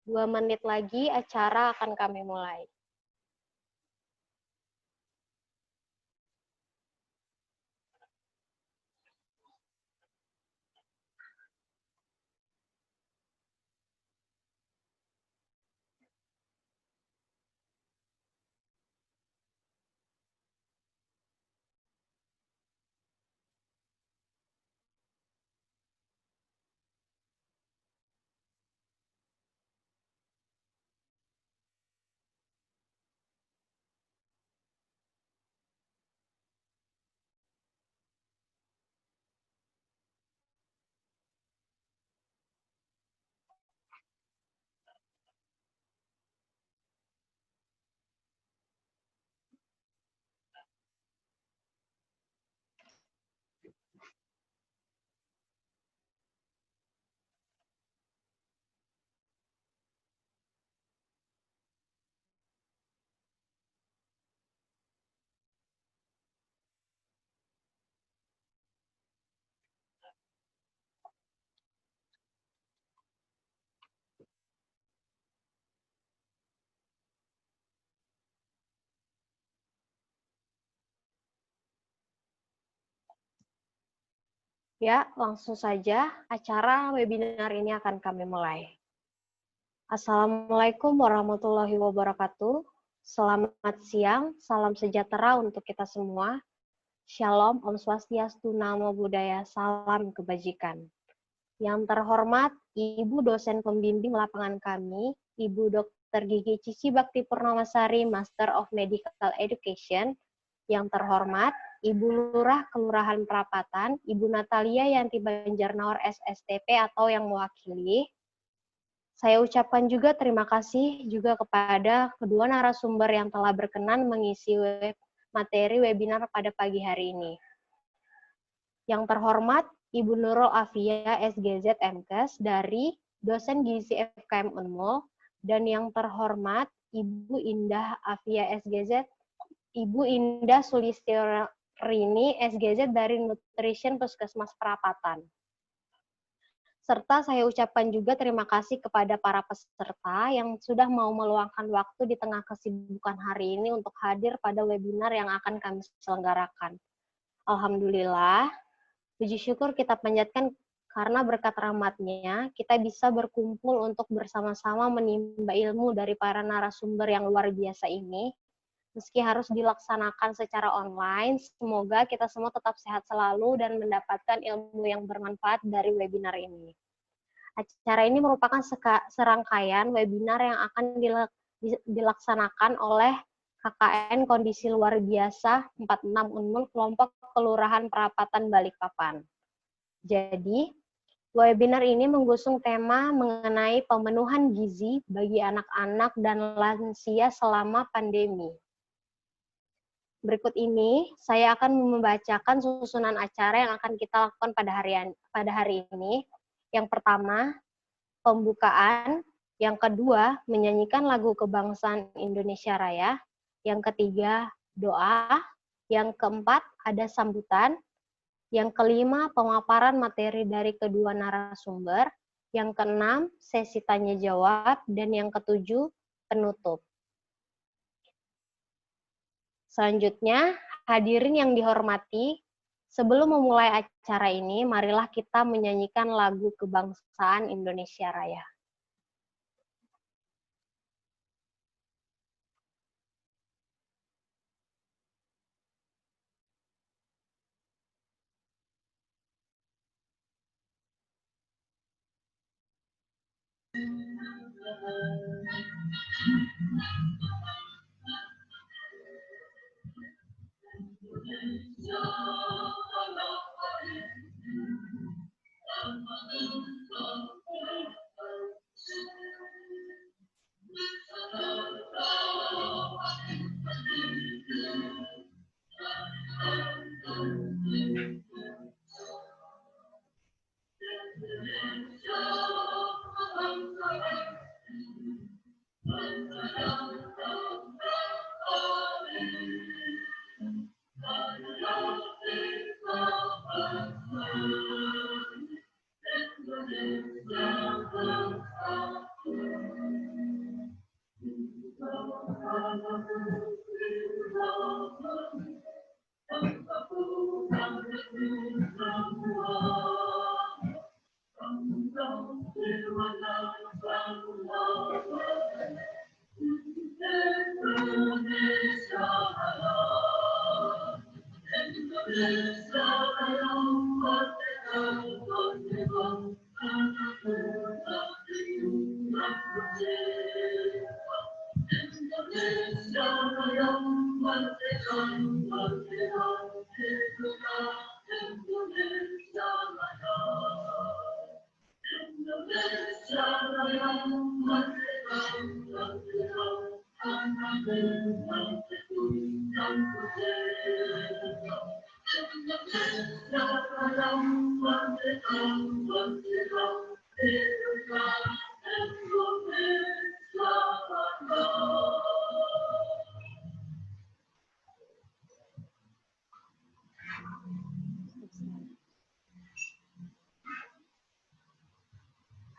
2 menit lagi acara akan kami mulai. Ya, langsung saja acara webinar ini akan kami mulai. Assalamualaikum warahmatullahi wabarakatuh. Selamat siang, salam sejahtera untuk kita semua. Shalom, Om Swastiastu, Namo Buddhaya, salam kebajikan. Yang terhormat, Ibu dosen pembimbing lapangan kami, Ibu Dr. Gigi Cici Bakti Purnamasari, Master of Medical Education. Yang terhormat, Ibu Lurah Kelurahan Perapatan, Ibu Natalia Yanti Banjarnawar SSTP atau yang mewakili. Saya ucapkan juga terima kasih juga kepada kedua narasumber yang telah berkenan mengisi materi webinar pada pagi hari ini. Yang terhormat, Ibu Nurul Afia SGZ MKes dari dosen gizi FKM Unmul, dan yang terhormat, Ibu Indah Afia SGZ, Ibu Indah Sulistiorini SGZ dari Nutrition Puskesmas Perapatan. Serta saya ucapkan juga terima kasih kepada para peserta yang sudah mau meluangkan waktu di tengah kesibukan hari ini untuk hadir pada webinar yang akan kami selenggarakan. Alhamdulillah, puji syukur kita panjatkan karena berkat rahmatnya kita bisa berkumpul untuk bersama-sama menimba ilmu dari para narasumber yang luar biasa ini. Meski harus dilaksanakan secara online, semoga kita semua tetap sehat selalu dan mendapatkan ilmu yang bermanfaat dari webinar ini. Acara ini merupakan serangkaian webinar yang akan dilaksanakan oleh KKN Kondisi Luar Biasa 46 Unmul Kelompok Kelurahan Perapatan Balikpapan. Jadi, webinar ini mengusung tema mengenai pemenuhan gizi bagi anak-anak dan lansia selama pandemi. Berikut ini, saya akan membacakan susunan acara yang akan kita lakukan pada hari ini. Yang pertama, pembukaan. Yang kedua, menyanyikan lagu kebangsaan Indonesia Raya. Yang ketiga, doa. Yang keempat, ada sambutan. Yang kelima, pemaparan materi dari kedua narasumber. Yang keenam, sesi tanya-jawab. Dan yang ketujuh, penutup. Selanjutnya, hadirin yang dihormati, sebelum memulai acara ini, marilah kita menyanyikan lagu kebangsaan Indonesia Raya.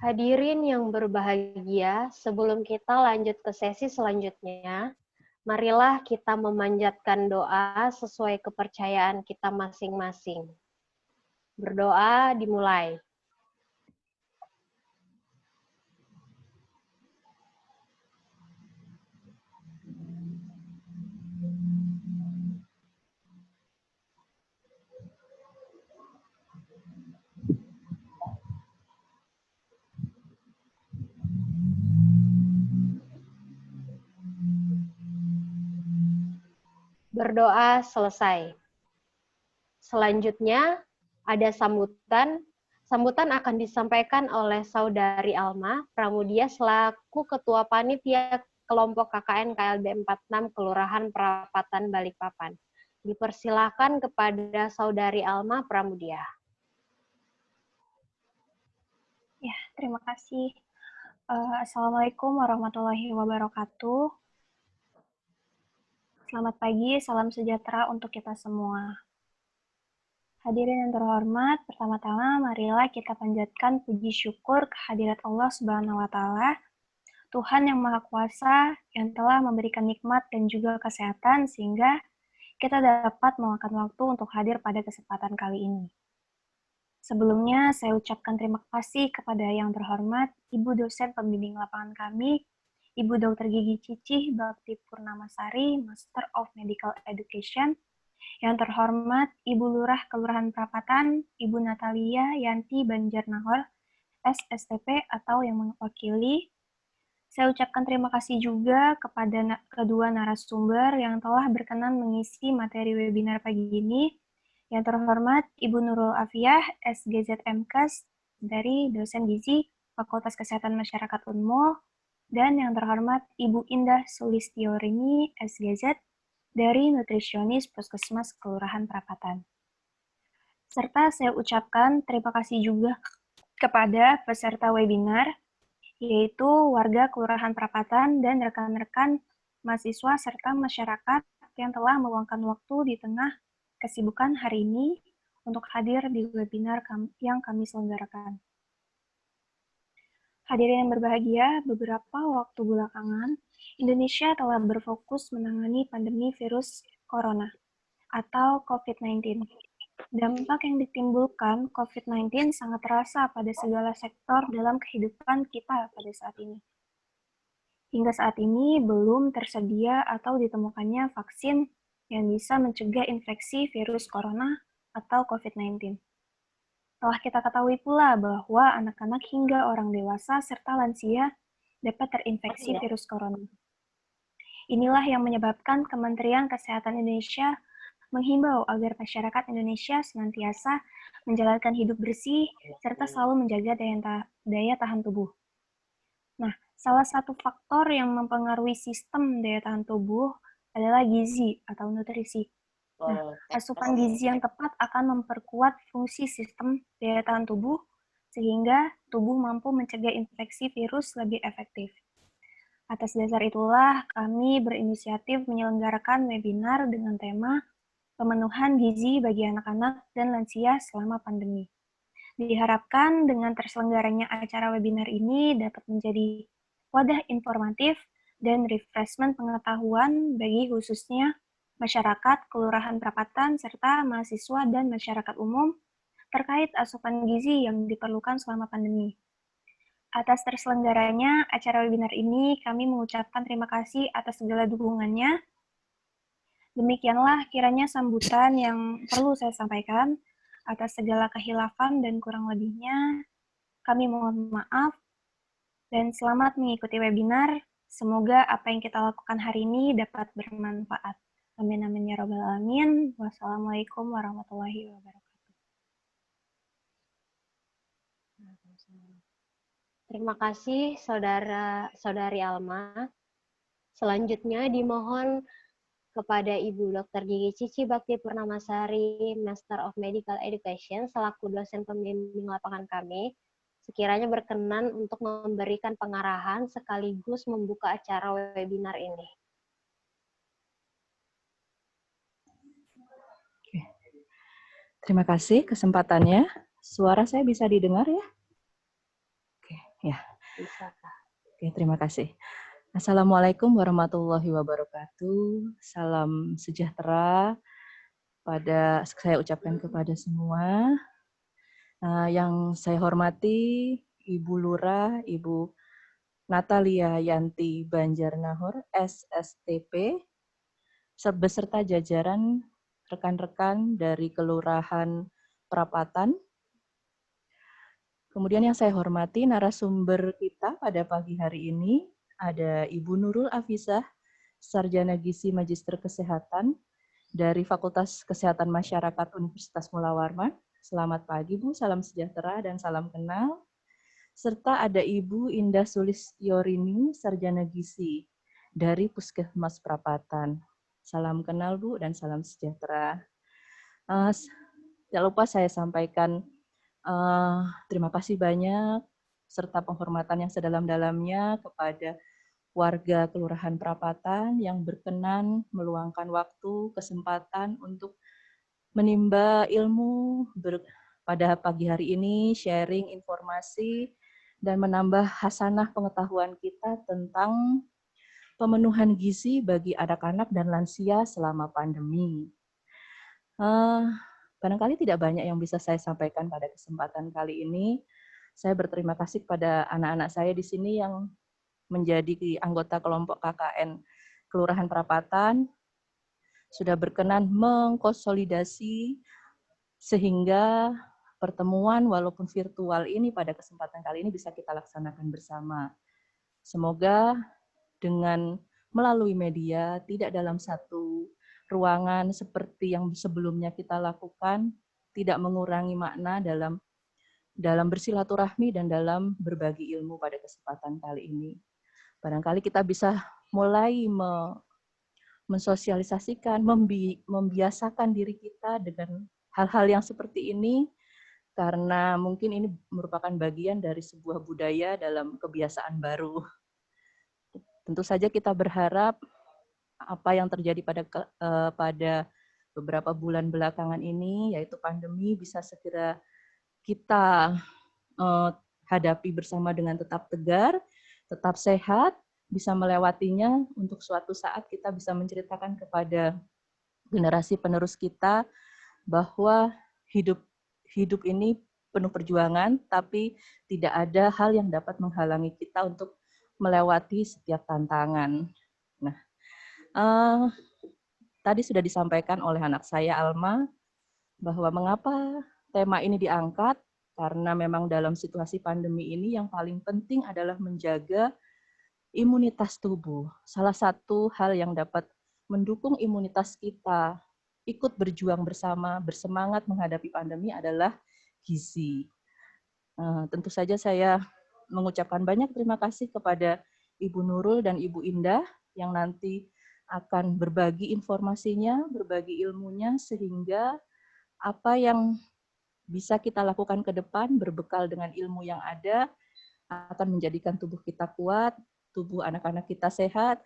Hadirin yang berbahagia, sebelum kita lanjut ke sesi selanjutnya, marilah kita memanjatkan doa sesuai kepercayaan kita masing-masing. Berdoa dimulai. Berdoa selesai. Selanjutnya, ada sambutan. Sambutan akan disampaikan oleh Saudari Alma Pramudia selaku Ketua Panitia Kelompok KKN KLB 46 Kelurahan Perapatan Balikpapan. Dipersilakan kepada Saudari Alma Pramudia. Ya, terima kasih. Assalamualaikum warahmatullahi wabarakatuh. Selamat pagi, salam sejahtera untuk kita semua. Hadirin yang terhormat, pertama-tama marilah kita panjatkan puji syukur kehadirat Allah Subhanahu wa Ta'ala, Tuhan yang Maha Kuasa yang telah memberikan nikmat dan juga kesehatan sehingga kita dapat meluangkan waktu untuk hadir pada kesempatan kali ini. Sebelumnya, saya ucapkan terima kasih kepada yang terhormat Ibu dosen pembimbing lapangan kami, Ibu Dr. Gigi Cicih Bakti Purnamasari, Master of Medical Education, yang terhormat Ibu Lurah Kelurahan Perapatan, Ibu Natalia Yanti Banjarnahor, SSTP atau yang mewakili. Saya ucapkan terima kasih juga kepada kedua narasumber yang telah berkenan mengisi materi webinar pagi ini. Yang terhormat Ibu Nurul Afiah, SGZ MKes dari dosen gizi Fakultas Kesehatan Masyarakat Unmul, dan yang terhormat Ibu Indah Sulistiorini, SGZ dari nutrisionis Puskesmas Kelurahan Perapatan. Serta saya ucapkan terima kasih juga kepada peserta webinar, yaitu warga Kelurahan Perapatan dan rekan-rekan mahasiswa serta masyarakat yang telah meluangkan waktu di tengah kesibukan hari ini untuk hadir di webinar yang kami selenggarakan. Hadirin yang berbahagia, beberapa waktu belakangan, Indonesia telah berfokus menangani pandemi virus corona atau COVID-19. Dampak yang ditimbulkan COVID-19 sangat terasa pada segala sektor dalam kehidupan kita pada saat ini. Hingga saat ini belum tersedia atau ditemukannya vaksin yang bisa mencegah infeksi virus corona atau COVID-19. Telah kita ketahui pula bahwa anak-anak hingga orang dewasa serta lansia dapat terinfeksi virus corona. Inilah yang menyebabkan Kementerian Kesehatan Indonesia menghimbau agar masyarakat Indonesia senantiasa menjalankan hidup bersih serta selalu menjaga daya tahan tubuh. Nah, salah satu faktor yang mempengaruhi sistem daya tahan tubuh adalah gizi atau nutrisi. Nah, asupan gizi yang tepat akan memperkuat fungsi sistem daya tahan tubuh sehingga tubuh mampu mencegah infeksi virus lebih efektif. Atas dasar itulah kami berinisiatif menyelenggarakan webinar dengan tema pemenuhan gizi bagi anak-anak dan lansia selama pandemi. Diharapkan dengan terselenggaranya acara webinar ini dapat menjadi wadah informatif dan refreshment pengetahuan bagi khususnya masyarakat, kelurahan Perapatan, serta mahasiswa dan masyarakat umum terkait asupan gizi yang diperlukan selama pandemi. Atas terselenggaranya acara webinar ini, kami mengucapkan terima kasih atas segala dukungannya. Demikianlah kiranya sambutan yang perlu saya sampaikan. Atas segala kehilafan dan kurang lebihnya, kami mohon maaf dan selamat mengikuti webinar. Semoga apa yang kita lakukan hari ini dapat bermanfaat. Amin amin ya rabbal alamin. Wassalamualaikum warahmatullahi wabarakatuh. Terima kasih saudari Alma. Selanjutnya dimohon kepada Ibu Dr. Gigi Cici Bakti Purnamasari, Master of Medical Education, selaku dosen pembimbing lapangan kami, sekiranya berkenan untuk memberikan pengarahan sekaligus membuka acara webinar ini. Oke. Terima kasih kesempatannya. Suara saya bisa didengar ya? Oke, ya. Bisa. Oke, terima kasih. Assalamualaikum warahmatullahi wabarakatuh. Salam sejahtera saya ucapkan kepada semua. Yang saya hormati Ibu Lurah, Ibu Natalia Yanti Banjarnahor, SSTP, beserta jajaran rekan-rekan dari Kelurahan Prapatan. Kemudian yang saya hormati narasumber kita pada pagi hari ini, ada Ibu Nurul Afisah, Sarjana Gizi Magister Kesehatan dari Fakultas Kesehatan Masyarakat Universitas Mula Warman. Selamat pagi Bu, salam sejahtera dan salam kenal. Serta ada Ibu Indah Sulistyorini, Sarjana Gizi dari Puskesmas Prapatan. Salam kenal Bu dan salam sejahtera. Tidak lupa saya sampaikan terima kasih banyak serta penghormatan yang sedalam-dalamnya kepada warga Kelurahan Prapatan yang berkenan meluangkan waktu, kesempatan untuk menimba ilmu pada pagi hari ini, sharing informasi, dan menambah hasanah pengetahuan kita tentang pemenuhan gizi bagi anak-anak dan lansia selama pandemi. Barangkali tidak banyak yang bisa saya sampaikan pada kesempatan kali ini. Saya berterima kasih kepada anak-anak saya di sini yang menjadi anggota kelompok KKN Kelurahan Prapatan, sudah berkenan mengkonsolidasi sehingga pertemuan walaupun virtual ini pada kesempatan kali ini bisa kita laksanakan bersama. Semoga dengan melalui media, tidak dalam satu ruangan seperti yang sebelumnya kita lakukan, tidak mengurangi makna dalam bersilaturahmi dan dalam berbagi ilmu pada kesempatan kali ini. Barangkali kita bisa mulai mensosialisasikan, membiasakan diri kita dengan hal-hal yang seperti ini, karena mungkin ini merupakan bagian dari sebuah budaya dalam kebiasaan baru. Tentu saja kita berharap apa yang terjadi pada beberapa bulan belakangan ini, yaitu pandemi, bisa segera kita hadapi bersama dengan tetap tegar, tetap sehat, bisa melewatinya untuk suatu saat kita bisa menceritakan kepada generasi penerus kita bahwa hidup ini penuh perjuangan, tapi tidak ada hal yang dapat menghalangi kita untuk melewati setiap tantangan. Nah, tadi sudah disampaikan oleh anak saya, Alma, bahwa mengapa tema ini diangkat, karena memang dalam situasi pandemi ini yang paling penting adalah menjaga imunitas tubuh. Salah satu hal yang dapat mendukung imunitas kita ikut berjuang bersama, bersemangat menghadapi pandemi adalah gizi. Tentu saja saya mengucapkan banyak terima kasih kepada Ibu Nurul dan Ibu Indah yang nanti akan berbagi informasinya, berbagi ilmunya, sehingga apa yang bisa kita lakukan ke depan berbekal dengan ilmu yang ada akan menjadikan tubuh kita kuat, tubuh anak-anak kita sehat,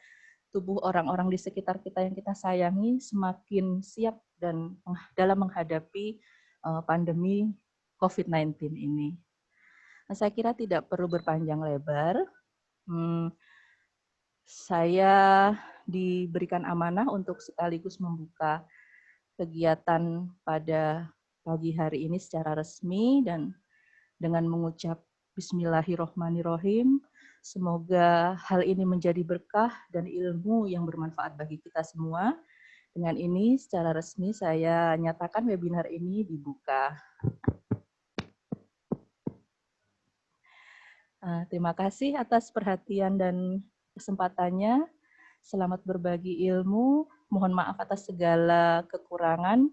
tubuh orang-orang di sekitar kita yang kita sayangi semakin siap dan dalam menghadapi pandemi COVID-19 ini. Nah, saya kira tidak perlu berpanjang lebar. Saya diberikan amanah untuk sekaligus membuka kegiatan pada pagi hari ini secara resmi dan dengan mengucap Bismillahirrohmanirrohim. Semoga hal ini menjadi berkah dan ilmu yang bermanfaat bagi kita semua. Dengan ini secara resmi saya nyatakan webinar ini dibuka. Terima kasih atas perhatian dan kesempatannya. Selamat berbagi ilmu. Mohon maaf atas segala kekurangan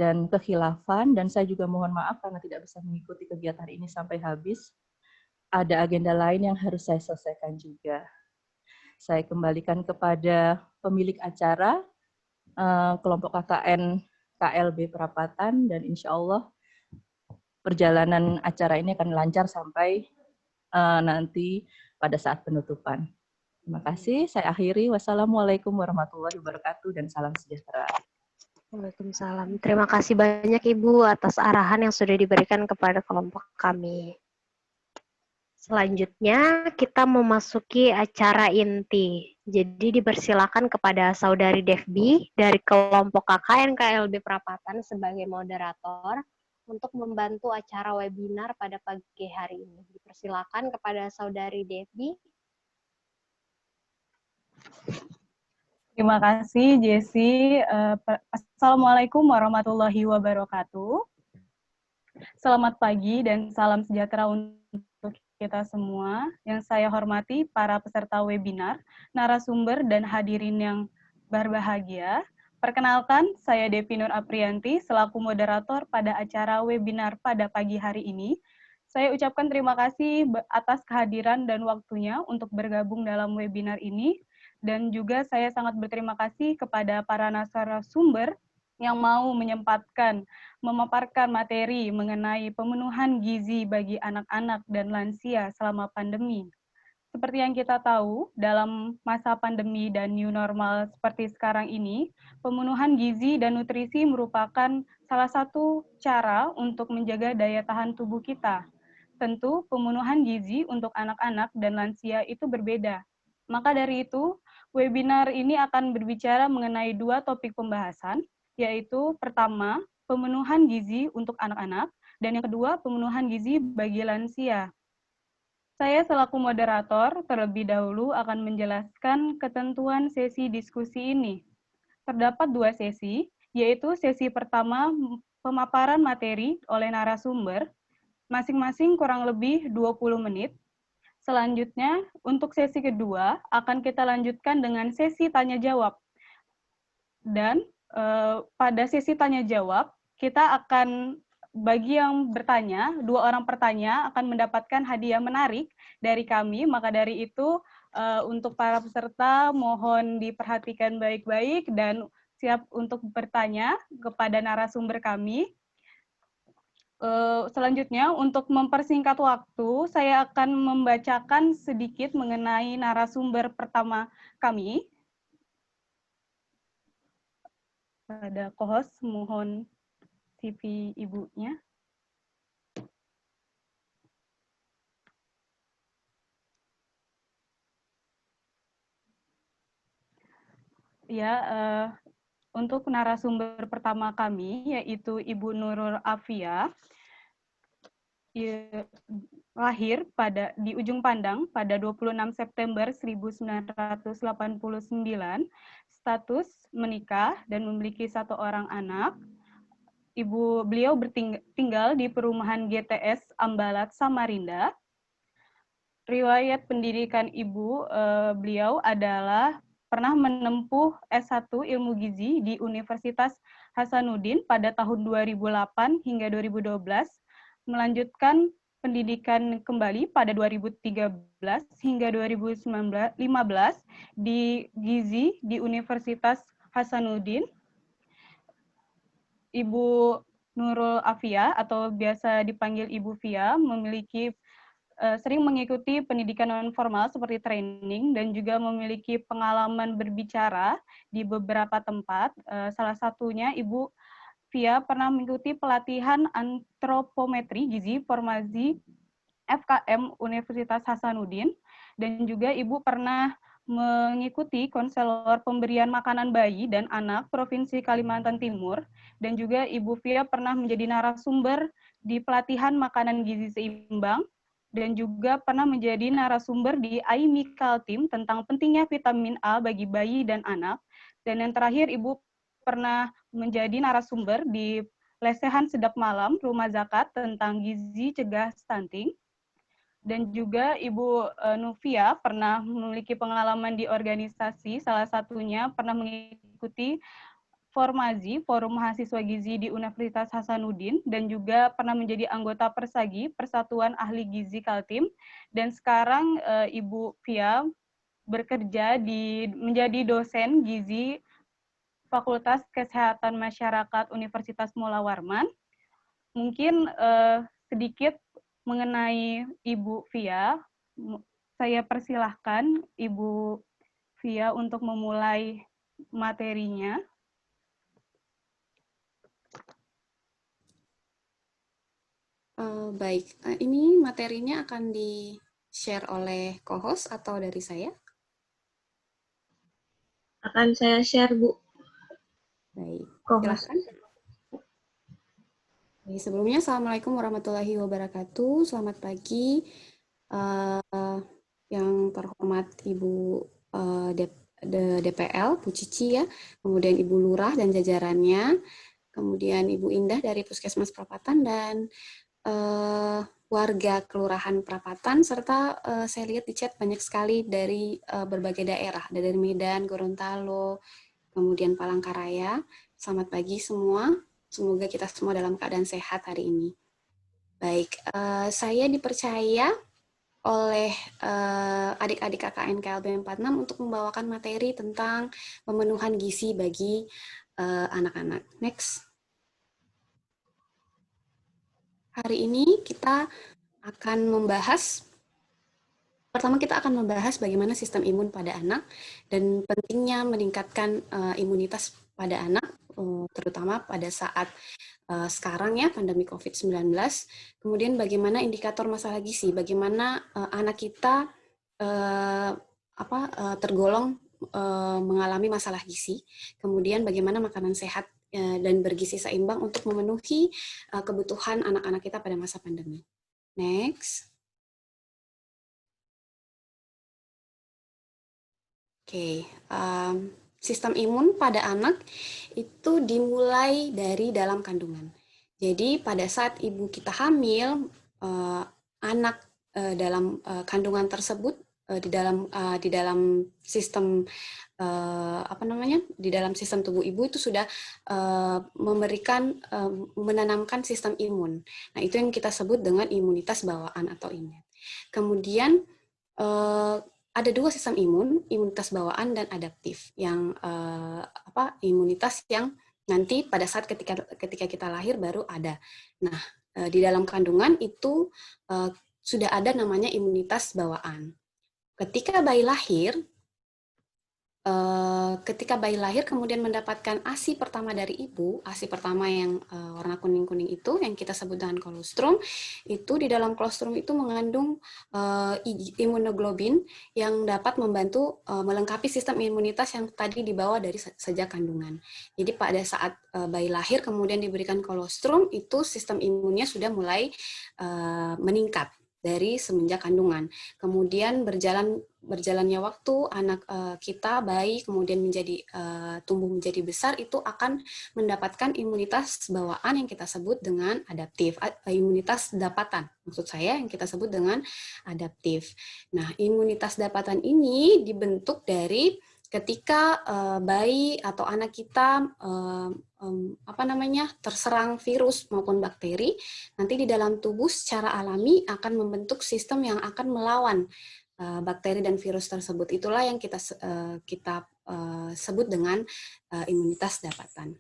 dan kekhilafan. Dan saya juga mohon maaf karena tidak bisa mengikuti kegiatan ini sampai habis. Ada agenda lain yang harus saya selesaikan juga. Saya kembalikan kepada pemilik acara, kelompok KKN KLB Perapatan, dan insya Allah perjalanan acara ini akan lancar sampai nanti pada saat penutupan. Terima kasih. Saya akhiri. Wassalamualaikum warahmatullahi wabarakatuh dan salam sejahtera. Waalaikumsalam. Terima kasih banyak Ibu atas arahan yang sudah diberikan kepada kelompok kami. Selanjutnya kita memasuki acara inti. Jadi dipersilakan kepada Saudari Devbi dari kelompok KKN KLB Perapatan sebagai moderator untuk membantu acara webinar pada pagi hari ini. Dipersilakan kepada Saudari Devbi. Terima kasih, Jessi. Assalamualaikum warahmatullahi wabarakatuh. Selamat pagi dan salam sejahtera untuk kita semua. Yang saya hormati para peserta webinar, narasumber, dan hadirin yang berbahagia. Perkenalkan, saya Devi Nur Aprianti, selaku moderator pada acara webinar pada pagi hari ini. Saya ucapkan terima kasih atas kehadiran dan waktunya untuk bergabung dalam webinar ini. Dan juga saya sangat berterima kasih kepada para narasumber yang mau menyempatkan memaparkan materi mengenai pemenuhan gizi bagi anak-anak dan lansia selama pandemi. Seperti yang kita tahu, dalam masa pandemi dan new normal seperti sekarang ini, pemenuhan gizi dan nutrisi merupakan salah satu cara untuk menjaga daya tahan tubuh kita. Tentu, pemenuhan gizi untuk anak-anak dan lansia itu berbeda. Maka dari itu, webinar ini akan berbicara mengenai dua topik pembahasan, yaitu pertama, pemenuhan gizi untuk anak-anak, dan yang kedua, pemenuhan gizi bagi lansia. Saya selaku moderator terlebih dahulu akan menjelaskan ketentuan sesi diskusi ini. Terdapat dua sesi, yaitu sesi pertama pemaparan materi oleh narasumber, masing-masing kurang lebih 20 menit. Selanjutnya, untuk sesi kedua, akan kita lanjutkan dengan sesi tanya-jawab. Dan pada sesi tanya-jawab, kita akan, bagi yang bertanya, 2 orang pertanya akan mendapatkan hadiah menarik dari kami. Maka dari itu, untuk para peserta, mohon diperhatikan baik-baik dan siap untuk bertanya kepada narasumber kami. Selanjutnya, untuk mempersingkat waktu, saya akan membacakan sedikit mengenai narasumber pertama kami. Ada co-host, mohon CV ibunya. Ya, untuk narasumber pertama kami, yaitu Ibu Nurul Afia, lahir di Ujung Pandang pada 26 September 1989, status menikah dan memiliki 1 orang anak. Beliau tinggal di perumahan GTS Ambalat, Samarinda. Riwayat pendidikan beliau adalah pernah menempuh S1 Ilmu Gizi di Universitas Hasanuddin pada tahun 2008 hingga 2012, melanjutkan pendidikan kembali pada 2013 hingga 2015 di Gizi di Universitas Hasanuddin. Ibu Nurul Afia atau biasa dipanggil Ibu Fia sering mengikuti pendidikan non formal seperti training dan juga memiliki pengalaman berbicara di beberapa tempat. Salah satunya Ibu Fia pernah mengikuti pelatihan antropometri gizi formasi FKM Universitas Hasanuddin, dan juga Ibu pernah mengikuti konselor pemberian makanan bayi dan anak Provinsi Kalimantan Timur, dan juga Ibu Fia pernah menjadi narasumber di pelatihan makanan gizi seimbang, dan juga pernah menjadi narasumber di iMikal Team tentang pentingnya vitamin A bagi bayi dan anak. Dan yang terakhir, Ibu pernah menjadi narasumber di Lesehan Sedap Malam Rumah Zakat tentang gizi cegah stunting. Dan juga Ibu Nufia pernah memiliki pengalaman di organisasi, salah satunya pernah mengikuti Formazi, Forum Mahasiswa Gizi di Universitas Hasanuddin, dan juga pernah menjadi anggota Persagi, Persatuan Ahli Gizi Kaltim, dan sekarang Ibu Fia bekerja menjadi dosen gizi Fakultas Kesehatan Masyarakat Universitas Mula Warman. Mungkin sedikit mengenai Ibu Fia, saya persilahkan Ibu Fia untuk memulai materinya. Baik, ini materinya akan di-share oleh co-host atau dari saya? Akan saya share, Bu. Baik, Co-host. silakan. Baik, sebelumnya, Assalamualaikum warahmatullahi wabarakatuh. Selamat pagi, yang terhormat Ibu DPL, Bu Cici ya, kemudian Ibu Lurah dan jajarannya, kemudian Ibu Indah dari Puskesmas Perapatan, dan warga Kelurahan Perapatan, serta saya lihat di chat banyak sekali dari berbagai daerah, dari Medan, Gorontalo, kemudian Palangkaraya. Selamat pagi semua, semoga kita semua dalam keadaan sehat hari ini. Baik, saya dipercaya oleh adik-adik KKN KLB 46 untuk membawakan materi tentang pemenuhan gizi bagi anak-anak. Next. Hari ini kita akan membahas, pertama kita akan membahas bagaimana sistem imun pada anak dan pentingnya meningkatkan imunitas pada anak, terutama pada saat sekarang ya, pandemi COVID-19. Kemudian bagaimana indikator masalah gizi, bagaimana anak kita tergolong mengalami masalah gizi, kemudian bagaimana makanan sehat dan bergizi seimbang untuk memenuhi kebutuhan anak-anak kita pada masa pandemi. Next. Oke, sistem imun pada anak itu dimulai dari dalam kandungan. Jadi pada saat ibu kita hamil, anak dalam kandungan tersebut di dalam sistem di dalam sistem tubuh ibu itu sudah menanamkan sistem imun. Nah, itu yang kita sebut dengan imunitas bawaan atau innate. Kemudian ada dua sistem imun, imunitas bawaan dan adaptif. Yang imunitas yang nanti pada saat ketika kita lahir baru ada. Nah, di dalam kandungan itu sudah ada namanya imunitas bawaan. Ketika bayi lahir kemudian mendapatkan ASI pertama dari ibu, ASI pertama yang warna kuning-kuning itu, yang kita sebut dengan kolostrum, itu di dalam kolostrum itu mengandung imunoglobin yang dapat membantu melengkapi sistem imunitas yang tadi dibawa dari sejak kandungan. Jadi pada saat bayi lahir kemudian diberikan kolostrum, itu sistem imunnya sudah mulai meningkat dari semenjak kandungan. Kemudian berjalannya waktu, anak kita, bayi, kemudian tumbuh menjadi besar, itu akan mendapatkan imunitas bawaan yang kita sebut dengan adaptif. Imunitas dapatan, maksud saya, yang kita sebut dengan adaptif. Nah, imunitas dapatan ini dibentuk dari ketika bayi atau anak kita terserang virus maupun bakteri, nanti di dalam tubuh secara alami akan membentuk sistem yang akan melawan bakteri dan virus tersebut. Itulah yang kita sebut dengan imunitas dapatan.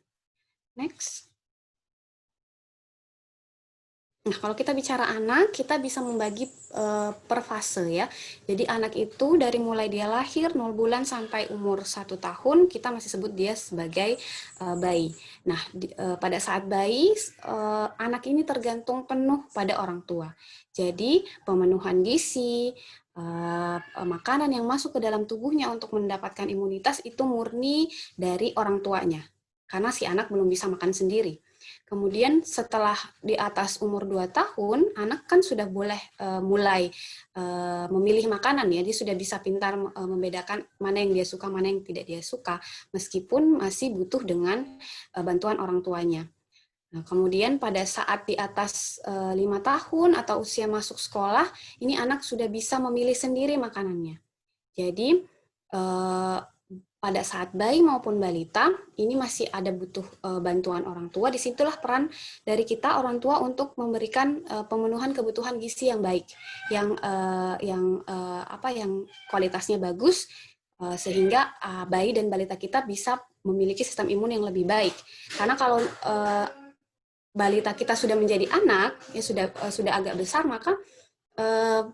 Next. Nah, kalau kita bicara anak, kita bisa membagi per fase ya. Jadi anak itu dari mulai dia lahir 0 bulan sampai umur 1 tahun, kita masih sebut dia sebagai bayi. Nah, pada saat bayi, anak ini tergantung penuh pada orang tua. Jadi pemenuhan gizi, makanan yang masuk ke dalam tubuhnya untuk mendapatkan imunitas itu murni dari orang tuanya. Karena si anak belum bisa makan sendiri. Kemudian setelah di atas umur 2 tahun, anak kan sudah boleh mulai memilih makanan ya, dia sudah bisa pintar membedakan mana yang dia suka, mana yang tidak dia suka, meskipun masih butuh dengan bantuan orang tuanya. Nah, kemudian pada saat di atas 5 tahun atau usia masuk sekolah, ini anak sudah bisa memilih sendiri makanannya. Jadi, pada saat bayi maupun balita, ini masih ada butuh bantuan orang tua. Disitulah peran dari kita orang tua untuk memberikan pemenuhan kebutuhan gizi yang baik, yang kualitasnya bagus, sehingga bayi dan balita kita bisa memiliki sistem imun yang lebih baik. Karena kalau balita kita sudah menjadi anak, ya sudah agak besar, maka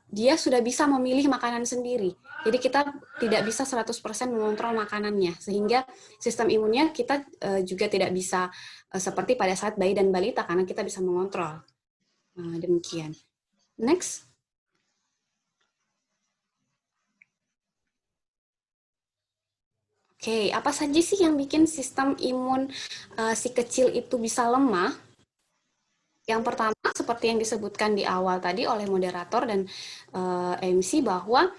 dia sudah bisa memilih makanan sendiri. Jadi kita tidak bisa 100% mengontrol makanannya, sehingga sistem imunnya kita juga tidak bisa seperti pada saat bayi dan balita, karena kita bisa mengontrol. Demikian. Next. Oke, apa saja sih yang bikin sistem imun si kecil itu bisa lemah? Yang pertama, seperti yang disebutkan di awal tadi oleh moderator dan MC, bahwa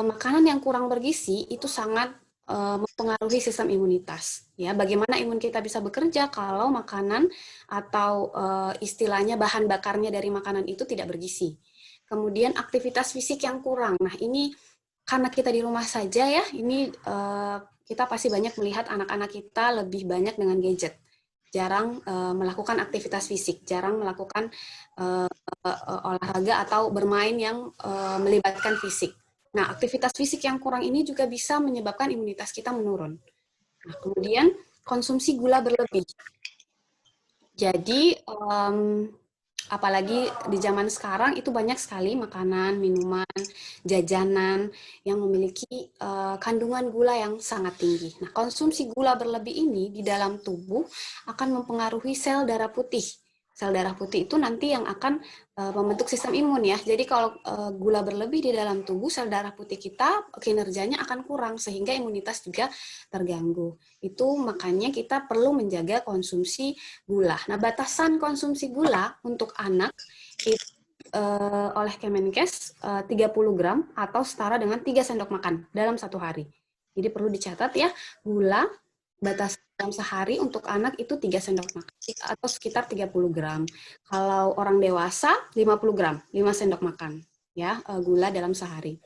makanan yang kurang bergizi itu sangat mempengaruhi sistem imunitas. Ya, bagaimana imun kita bisa bekerja kalau makanan atau istilahnya bahan bakarnya dari makanan itu tidak bergizi. Kemudian aktivitas fisik yang kurang. Nah, ini karena kita di rumah saja ya, ini kita pasti banyak melihat anak-anak kita lebih banyak dengan gadget. Jarang melakukan aktivitas fisik, jarang melakukan olahraga atau bermain yang melibatkan fisik. Nah, aktivitas fisik yang kurang ini juga bisa menyebabkan imunitas kita menurun. Nah, kemudian konsumsi gula berlebih. Jadi, apalagi di zaman sekarang itu banyak sekali makanan, minuman, jajanan yang memiliki kandungan gula yang sangat tinggi. Nah, konsumsi gula berlebih ini di dalam tubuh akan mempengaruhi sel darah putih. Sel darah putih itu nanti yang akan membentuk sistem imun ya. Jadi kalau gula berlebih di dalam tubuh, sel darah putih kita kinerjanya akan kurang, sehingga imunitas juga terganggu. Itu makanya kita perlu menjaga konsumsi gula. Nah, batasan konsumsi gula untuk anak itu oleh Kemenkes 30 gram atau setara dengan 3 sendok makan dalam 1 hari. Jadi perlu dicatat ya, gula batas dalam sehari untuk anak itu 3 sendok makan atau sekitar 30 gram. Kalau orang dewasa 50 gram, 5 sendok makan ya gula dalam sehari.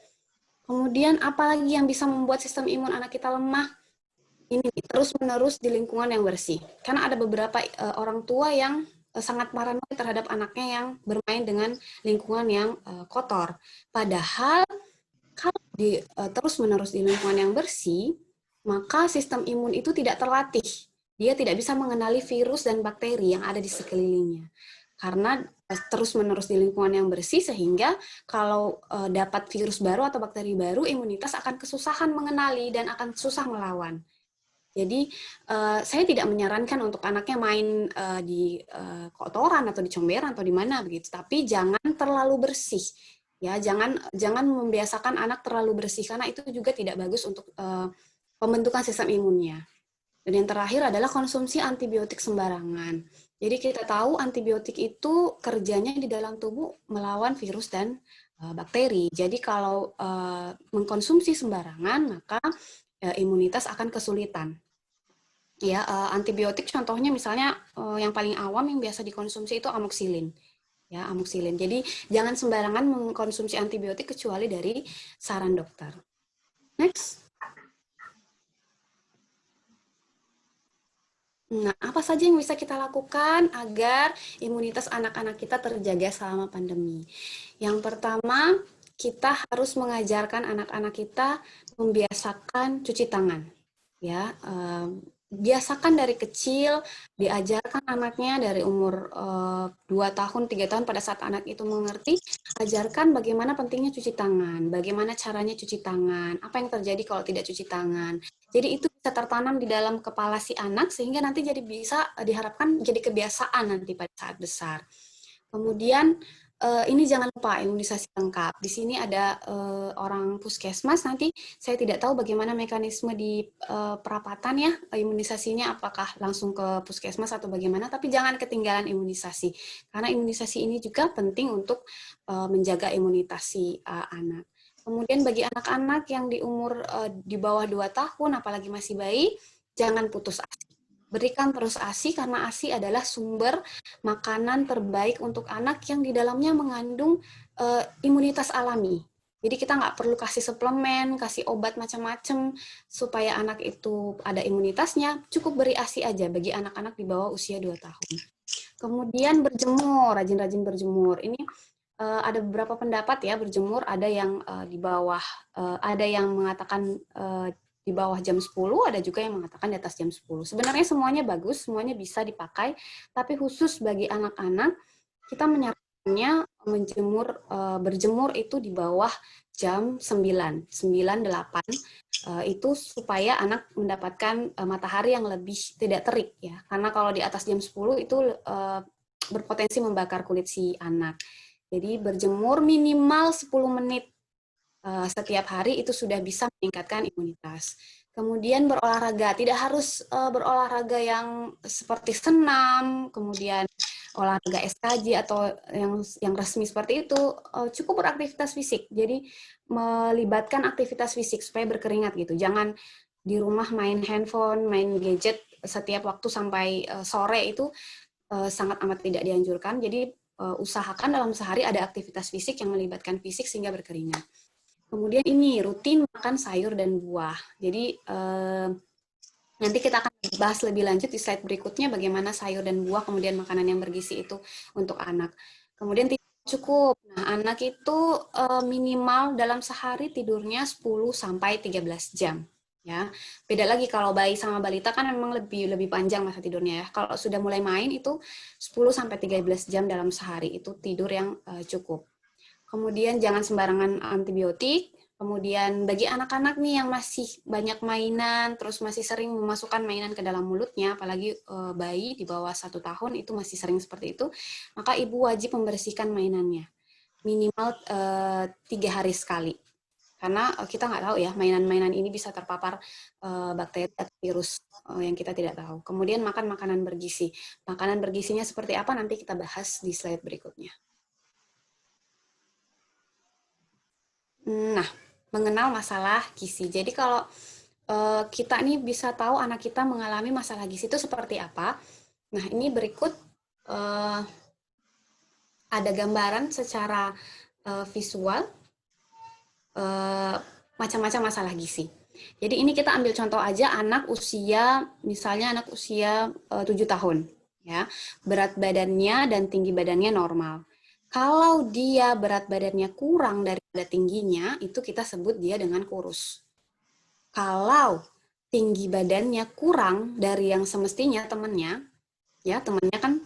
Kemudian apalagi yang bisa membuat sistem imun anak kita lemah? Ini terus-menerus di lingkungan yang bersih. Karena ada beberapa orang tua yang sangat paranoid terhadap anaknya yang bermain dengan lingkungan yang kotor. Padahal kalau terus-menerus di lingkungan yang bersih, maka sistem imun itu tidak terlatih. Dia tidak bisa mengenali virus dan bakteri yang ada di sekelilingnya. Karena terus-menerus di lingkungan yang bersih, sehingga kalau dapat virus baru atau bakteri baru, imunitas akan kesusahan mengenali dan akan susah melawan. Jadi, saya tidak menyarankan untuk anaknya main di kotoran atau di comberan atau di mana begitu, tapi jangan terlalu bersih. Ya, jangan membiasakan anak terlalu bersih, karena itu juga tidak bagus untuk pembentukan sistem imunnya. Dan yang terakhir adalah konsumsi antibiotik sembarangan. Jadi kita tahu antibiotik itu kerjanya di dalam tubuh melawan virus dan bakteri. Jadi kalau mengkonsumsi sembarangan, maka imunitas akan kesulitan. Ya, antibiotik contohnya misalnya yang paling awam yang biasa dikonsumsi itu amoksilin. Ya, amoksilin. Jadi jangan sembarangan mengkonsumsi antibiotik kecuali dari saran dokter. Next. Nah, apa saja yang bisa kita lakukan agar imunitas anak-anak kita terjaga selama pandemi? Yang pertama, kita harus mengajarkan anak-anak kita membiasakan cuci tangan. Ya, biasakan dari kecil, diajarkan anaknya dari umur 2 tahun, 3 tahun pada saat anak itu mengerti, ajarkan bagaimana pentingnya cuci tangan, bagaimana caranya cuci tangan, apa yang terjadi kalau tidak cuci tangan. Jadi itu bisa tertanam di dalam kepala si anak, sehingga nanti jadi bisa diharapkan jadi kebiasaan nanti pada saat besar. Kemudian ini jangan lupa imunisasi lengkap. Di sini ada orang puskesmas, nanti saya tidak tahu bagaimana mekanisme di perapatan ya, imunisasinya apakah langsung ke puskesmas atau bagaimana, tapi jangan ketinggalan imunisasi. Karena imunisasi ini juga penting untuk menjaga imunitas si anak. Kemudian bagi anak-anak yang di umur di bawah 2 tahun, apalagi masih bayi, jangan putus asa. Berikan terus ASI karena ASI adalah sumber makanan terbaik untuk anak yang di dalamnya mengandung imunitas alami. Jadi kita nggak perlu kasih suplemen, kasih obat macam-macam supaya anak itu ada imunitasnya, cukup beri ASI aja bagi anak-anak di bawah usia 2 tahun. Kemudian berjemur, rajin-rajin berjemur. Ini ada beberapa pendapat ya berjemur, ada yang di bawah, ada yang mengatakan di bawah jam 10, ada juga yang mengatakan di atas jam 10. Sebenarnya semuanya bagus, semuanya bisa dipakai, tapi khusus bagi anak-anak, kita menyarankannya berjemur itu di bawah jam 9, 9, 8, itu supaya anak mendapatkan matahari yang lebih tidak terik ya. Karena kalau di atas jam 10 itu berpotensi membakar kulit si anak. Jadi berjemur minimal 10 menit setiap hari itu sudah bisa meningkatkan imunitas. Kemudian berolahraga, tidak harus berolahraga yang seperti senam, kemudian olahraga SKJ atau yang resmi seperti itu, cukup beraktivitas fisik. Jadi melibatkan aktivitas fisik supaya berkeringat gitu. Jangan di rumah main handphone, main gadget setiap waktu sampai sore itu sangat amat tidak dianjurkan. Jadi usahakan dalam sehari ada aktivitas fisik yang melibatkan fisik sehingga berkeringat. Kemudian ini rutin makan sayur dan buah. Jadi nanti kita akan bahas lebih lanjut di slide berikutnya bagaimana sayur dan buah kemudian makanan yang bergizi itu untuk anak. Kemudian tidur cukup. Nah, anak itu minimal dalam sehari tidurnya 10 sampai 13 jam. Ya, beda lagi kalau bayi sama balita kan memang lebih panjang masa tidurnya ya. Kalau sudah mulai main itu 10 sampai 13 jam dalam sehari itu tidur yang cukup. Kemudian jangan sembarangan antibiotik. Kemudian bagi anak-anak nih yang masih banyak mainan, terus masih sering memasukkan mainan ke dalam mulutnya, apalagi bayi di bawah 1 tahun itu masih sering seperti itu, maka ibu wajib membersihkan mainannya minimal 3 hari sekali. Karena kita nggak tahu ya, mainan-mainan ini bisa terpapar bakteri atau virus yang kita tidak tahu. Kemudian makan makanan bergizi. Makanan bergizinya seperti apa nanti kita bahas di slide berikutnya. Nah, mengenal masalah gizi. Jadi kalau kita nih bisa tahu anak kita mengalami masalah gizi itu seperti apa. Nah, ini berikut ada gambaran secara visual macam-macam masalah gizi. Jadi ini kita ambil contoh aja anak usia, misalnya anak usia 7 tahun. Ya, berat badannya dan tinggi badannya normal. Kalau dia berat badannya kurang daripada tingginya, itu kita sebut dia dengan kurus. Kalau tinggi badannya kurang dari yang semestinya temannya, ya temannya kan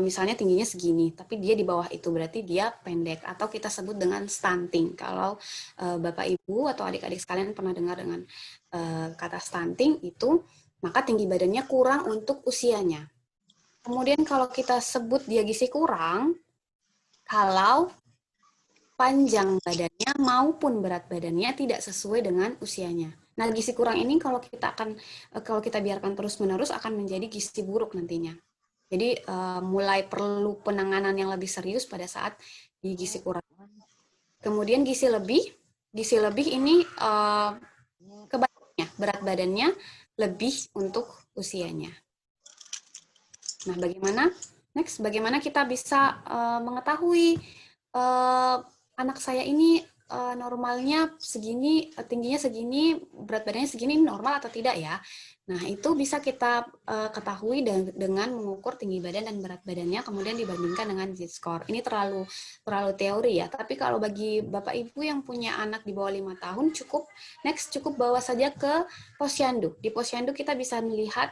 misalnya tingginya segini, tapi dia di bawah itu berarti dia pendek atau kita sebut dengan stunting. Kalau Bapak Ibu atau adik-adik sekalian pernah dengar dengan kata stunting itu, maka tinggi badannya kurang untuk usianya. Kemudian kalau kita sebut dia gizi kurang, kalau panjang badannya maupun berat badannya tidak sesuai dengan usianya. Nah, gizi kurang ini kalau kita biarkan terus-menerus akan menjadi gizi buruk nantinya. Jadi mulai perlu penanganan yang lebih serius pada saat di gizi kurang. Kemudian gizi lebih ini kebaliknya, berat badannya lebih untuk usianya. Nah, bagaimana kita bisa mengetahui anak saya ini normalnya segini, tingginya segini, berat badannya segini, normal atau tidak ya? Nah, itu bisa kita ketahui dengan mengukur tinggi badan dan berat badannya, kemudian dibandingkan dengan Z-score. Ini terlalu teori ya, tapi kalau bagi Bapak Ibu yang punya anak di bawah 5 tahun, cukup bawa saja ke posyandu. Di posyandu kita bisa melihat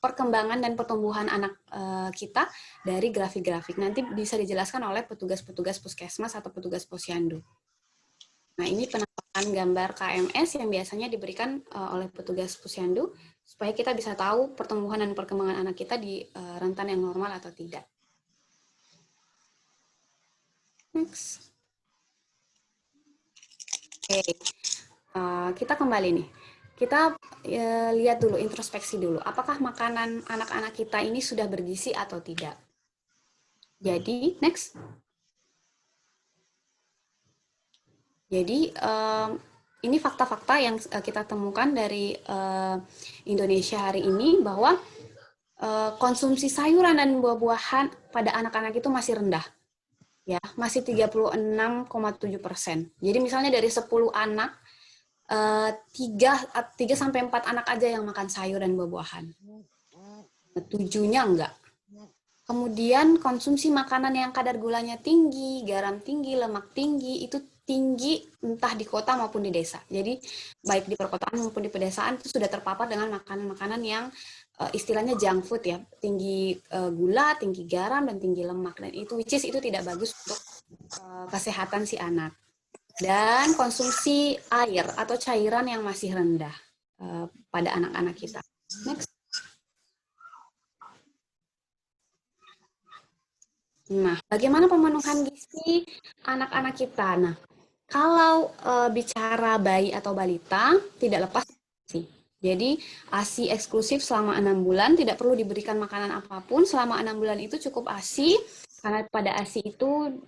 perkembangan dan pertumbuhan anak kita dari grafik-grafik. Nanti bisa dijelaskan oleh petugas-petugas puskesmas atau petugas posyandu. Nah, ini penampakan gambar KMS yang biasanya diberikan oleh petugas posyandu supaya kita bisa tahu pertumbuhan dan perkembangan anak kita di rentan yang normal atau tidak. Next. Oke, kita kembali nih. Kita lihat dulu, introspeksi dulu. Apakah makanan anak-anak kita ini sudah bergizi atau tidak? Jadi, next. Jadi, ini fakta-fakta yang kita temukan dari Indonesia hari ini bahwa konsumsi sayuran dan buah-buahan pada anak-anak itu masih rendah. Ya, masih 36,7%. Jadi misalnya dari 10 anak, 3 sampai 4 anak aja yang makan sayur dan buah-buahan. 7-nya enggak. Kemudian konsumsi makanan yang kadar gulanya tinggi, garam tinggi, lemak tinggi, itu tinggi entah di kota maupun di desa. Jadi baik di perkotaan maupun di pedesaan itu sudah terpapar dengan makanan-makanan yang istilahnya junk food ya, tinggi gula, tinggi garam, dan tinggi lemak. Dan itu which is itu tidak bagus untuk kesehatan si anak. Dan konsumsi air atau cairan yang masih rendah pada anak-anak kita. Next. Nah, bagaimana pemenuhan gizi anak-anak kita? Nah, kalau bicara bayi atau balita, tidak lepas sih. Jadi, ASI eksklusif selama 6 bulan, tidak perlu diberikan makanan apapun. Selama 6 bulan itu cukup ASI, karena pada ASI itu,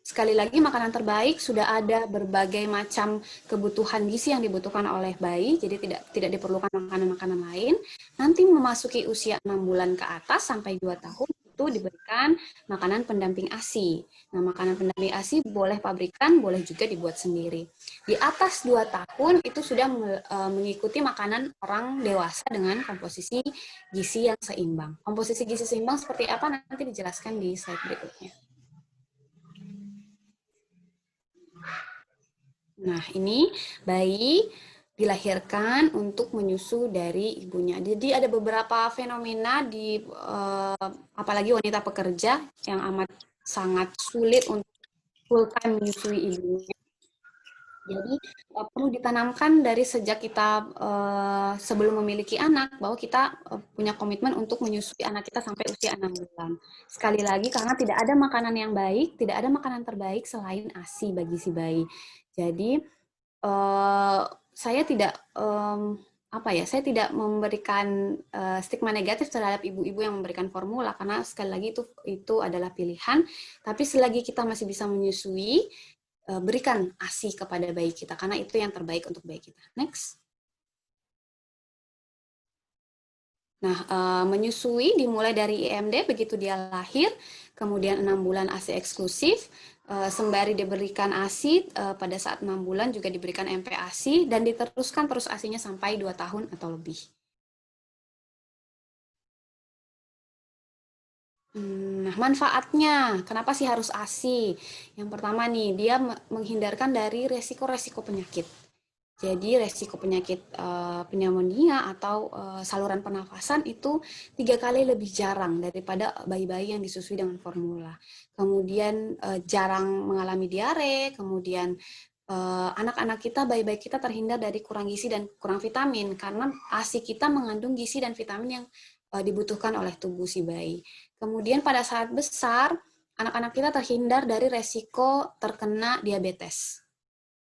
sekali lagi makanan terbaik, sudah ada berbagai macam kebutuhan gizi yang dibutuhkan oleh bayi, jadi tidak diperlukan makanan-makanan lain. Nanti memasuki usia 6 bulan ke atas sampai 2 tahun, itu diberikan makanan pendamping ASI. Nah, makanan pendamping ASI boleh pabrikan, boleh juga dibuat sendiri. Di atas 2 tahun itu sudah mengikuti makanan orang dewasa dengan komposisi gizi yang seimbang. Komposisi gizi seimbang seperti apa nanti dijelaskan di slide berikutnya. Nah, ini bayi dilahirkan untuk menyusu dari ibunya. Jadi ada beberapa fenomena di apalagi wanita pekerja yang amat sangat sulit untuk full time menyusui ibunya. Jadi perlu ditanamkan dari sejak kita sebelum memiliki anak bahwa kita punya komitmen untuk menyusui anak kita sampai usia 6 bulan. Sekali lagi karena tidak ada makanan yang baik, tidak ada makanan terbaik selain ASI bagi si bayi. Jadi saya tidak saya tidak memberikan stigma negatif terhadap ibu-ibu yang memberikan formula karena sekali lagi itu adalah pilihan. Tapi selagi kita masih bisa menyusui, berikan ASI kepada bayi kita karena itu yang terbaik untuk bayi kita. Next. Nah, menyusui dimulai dari IMD begitu dia lahir, kemudian 6 bulan ASI eksklusif, sembari diberikan ASI pada saat 6 bulan juga diberikan MPASI dan diteruskan terus ASInya sampai 2 tahun atau lebih. Nah, manfaatnya, kenapa sih harus ASI? Yang pertama nih, dia menghindarkan dari resiko-resiko penyakit. Jadi resiko penyakit pneumonia atau saluran pernafasan itu 3 kali lebih jarang daripada bayi-bayi yang disusui dengan formula. Kemudian jarang mengalami diare, kemudian anak-anak kita, bayi-bayi kita terhindar dari kurang gizi dan kurang vitamin karena ASI kita mengandung gizi dan vitamin yang dibutuhkan oleh tubuh si bayi. Kemudian pada saat besar, anak-anak kita terhindar dari resiko terkena diabetes.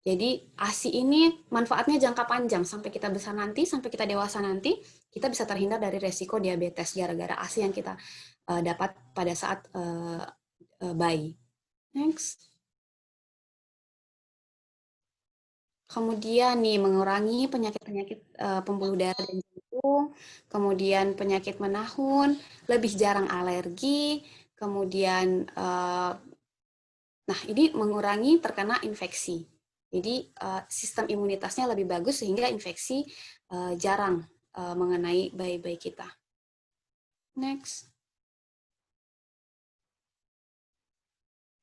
Jadi ASI ini manfaatnya jangka panjang sampai kita besar nanti, sampai kita dewasa nanti, kita bisa terhindar dari resiko diabetes gara-gara ASI yang kita dapat pada saat bayi. Next. Kemudian nih mengurangi penyakit-penyakit pembuluh darah dan jantung, kemudian penyakit menahun, lebih jarang alergi, kemudian nah ini mengurangi terkena infeksi. Jadi sistem imunitasnya lebih bagus sehingga infeksi jarang mengenai bayi-bayi kita. Next.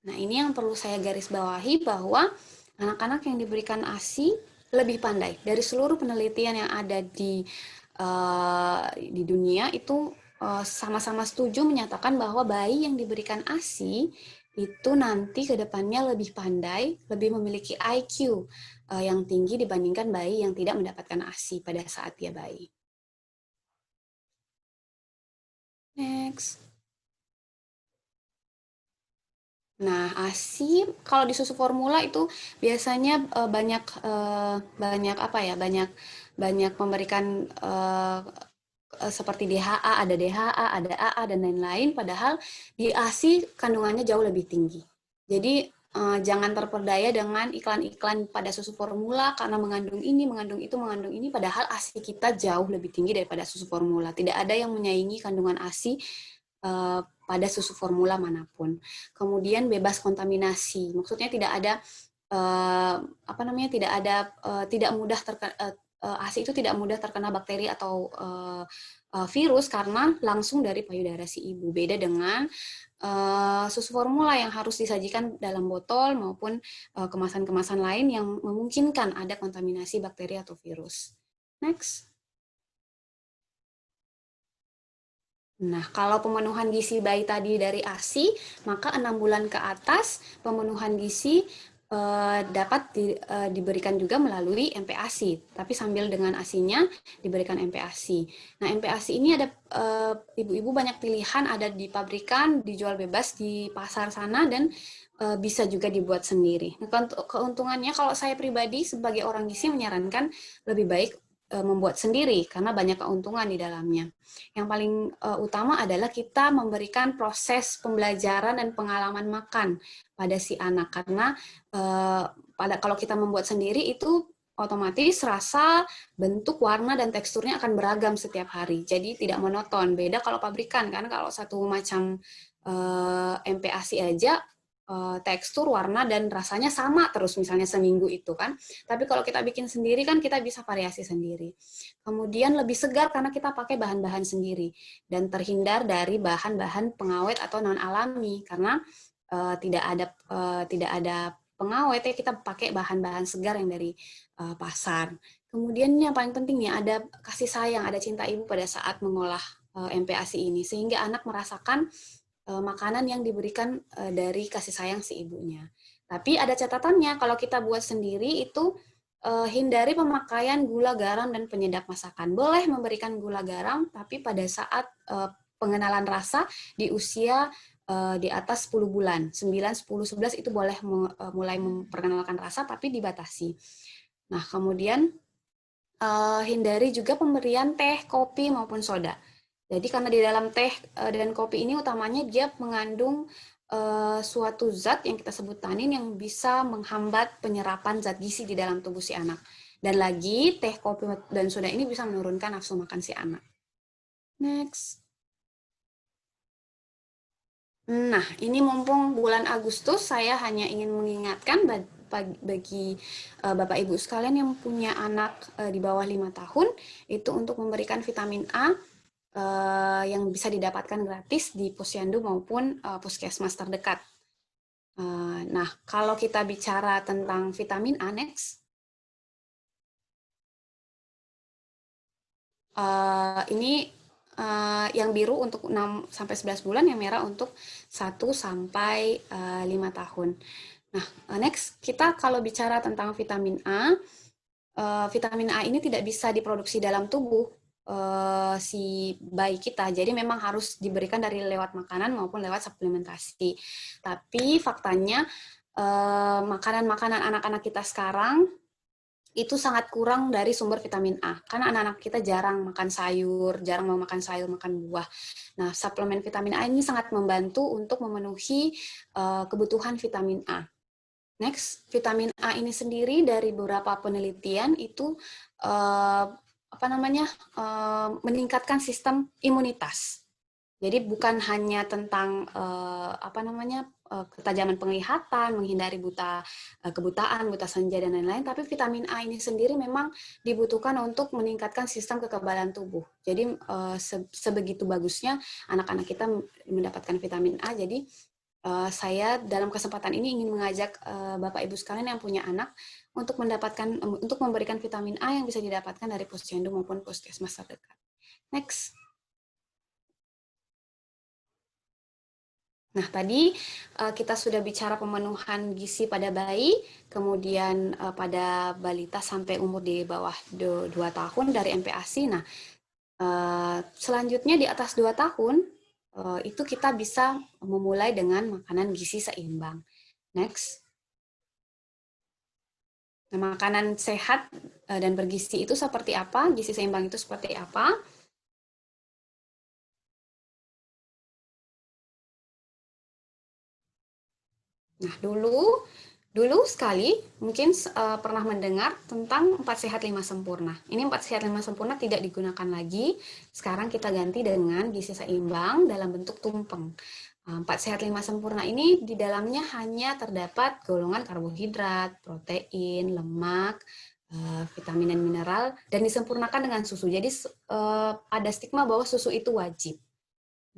Nah ini yang perlu saya garis bawahi bahwa anak-anak yang diberikan ASI lebih pandai. Dari seluruh penelitian yang ada di dunia itu sama-sama setuju menyatakan bahwa bayi yang diberikan ASI itu nanti ke depannya lebih pandai, lebih memiliki IQ yang tinggi dibandingkan bayi yang tidak mendapatkan ASI pada saat dia bayi. Next. Nah, ASI kalau di susu formula itu biasanya banyak apa ya? Banyak memberikan seperti DHA, ada DHA, ada AA dan lain-lain, padahal di ASI kandungannya jauh lebih tinggi. Jadi jangan terperdaya dengan iklan-iklan pada susu formula karena mengandung ini, mengandung itu, mengandung ini, padahal ASI kita jauh lebih tinggi daripada susu formula. Tidak ada yang menyaingi kandungan ASI pada susu formula manapun. Kemudian bebas kontaminasi, maksudnya tidak ada tidak mudah ASI itu tidak mudah terkena bakteri atau virus karena langsung dari payudara si ibu. Beda dengan susu formula yang harus disajikan dalam botol maupun kemasan-kemasan lain yang memungkinkan ada kontaminasi bakteri atau virus. Next. Nah, kalau pemenuhan gizi bayi tadi dari ASI, maka 6 bulan ke atas pemenuhan gizi dapat diberikan juga melalui MPASI, tapi sambil dengan ASI-nya diberikan MPASI. Nah, MPASI ini ada ibu-ibu banyak pilihan, ada di pabrikan, dijual bebas di pasar sana, dan bisa juga dibuat sendiri. Nah, keuntungannya kalau saya pribadi sebagai orang gizi menyarankan lebih baik membuat sendiri karena banyak keuntungan di dalamnya. Yang paling utama adalah kita memberikan proses pembelajaran dan pengalaman makan pada si anak karena kalau kita membuat sendiri itu otomatis rasa, bentuk, warna dan teksturnya akan beragam setiap hari. Jadi tidak monoton. Beda kalau pabrikan kan, kalau satu macam MPASI aja tekstur, warna, dan rasanya sama terus misalnya seminggu itu kan. Tapi kalau kita bikin sendiri kan kita bisa variasi sendiri. Kemudian lebih segar karena kita pakai bahan-bahan sendiri dan terhindar dari bahan-bahan pengawet atau non alami karena tidak ada pengawet ya, kita pakai bahan-bahan segar yang dari pasar. Kemudian yang paling penting nih ada kasih sayang, ada cinta ibu pada saat mengolah MPASI ini sehingga anak merasakan makanan yang diberikan dari kasih sayang si ibunya. Tapi ada catatannya, kalau kita buat sendiri itu hindari pemakaian gula, garam, dan penyedap masakan. Boleh memberikan gula garam, tapi pada saat pengenalan rasa di usia di atas 10 bulan, 9, 10, 11 itu boleh mulai memperkenalkan rasa, tapi dibatasi. Nah, kemudian hindari juga pemberian teh, kopi, maupun soda. Jadi karena di dalam teh dan kopi ini utamanya dia mengandung suatu zat yang kita sebut tanin yang bisa menghambat penyerapan zat gizi di dalam tubuh si anak. Dan lagi teh, kopi, dan soda ini bisa menurunkan nafsu makan si anak. Next. Nah, ini mumpung bulan Agustus, saya hanya ingin mengingatkan bagi Bapak Ibu sekalian yang punya anak di bawah 5 tahun, itu untuk memberikan vitamin A yang bisa didapatkan gratis di posyandu maupun puskesmas terdekat. Nah, kalau kita bicara tentang vitamin A, next. Ini yang biru untuk 6-11 bulan, yang merah untuk 1-5 tahun. Nah, next, kita kalau bicara tentang vitamin A ini tidak bisa diproduksi dalam tubuh si bayi kita, jadi memang harus diberikan dari lewat makanan maupun lewat suplementasi. Tapi faktanya makanan-makanan anak-anak kita sekarang itu sangat kurang dari sumber vitamin A, karena anak-anak kita jarang makan sayur, jarang mau makan sayur, makan buah. Nah, suplemen vitamin A ini sangat membantu untuk memenuhi kebutuhan vitamin A. Next, vitamin A ini sendiri dari beberapa penelitian itu meningkatkan sistem imunitas. Jadi bukan hanya tentang ketajaman penglihatan, menghindari kebutaan, buta senja dan lain-lain, tapi vitamin A ini sendiri memang dibutuhkan untuk meningkatkan sistem kekebalan tubuh. Jadi sebegitu bagusnya anak-anak kita mendapatkan vitamin A. Jadi saya dalam kesempatan ini ingin mengajak Bapak Ibu sekalian yang punya anak untuk memberikan vitamin A yang bisa didapatkan dari posyandu maupun puskesmas terdekat. Next. Nah, tadi kita sudah bicara pemenuhan gizi pada bayi, kemudian pada balita sampai umur di bawah 2 tahun dari MPASI. Nah, selanjutnya di atas 2 tahun, itu kita bisa memulai dengan makanan gizi seimbang. Next. Nah, makanan sehat dan bergizi itu seperti apa? Gizi seimbang itu seperti apa? Nah, dulu sekali mungkin pernah mendengar tentang 4 sehat 5 sempurna. Ini 4 sehat 5 sempurna tidak digunakan lagi. Sekarang kita ganti dengan gizi seimbang dalam bentuk tumpeng. 4 sehat 5 sempurna ini di dalamnya hanya terdapat golongan karbohidrat, protein, lemak, vitamin dan mineral, dan disempurnakan dengan susu. Jadi ada stigma bahwa susu itu wajib.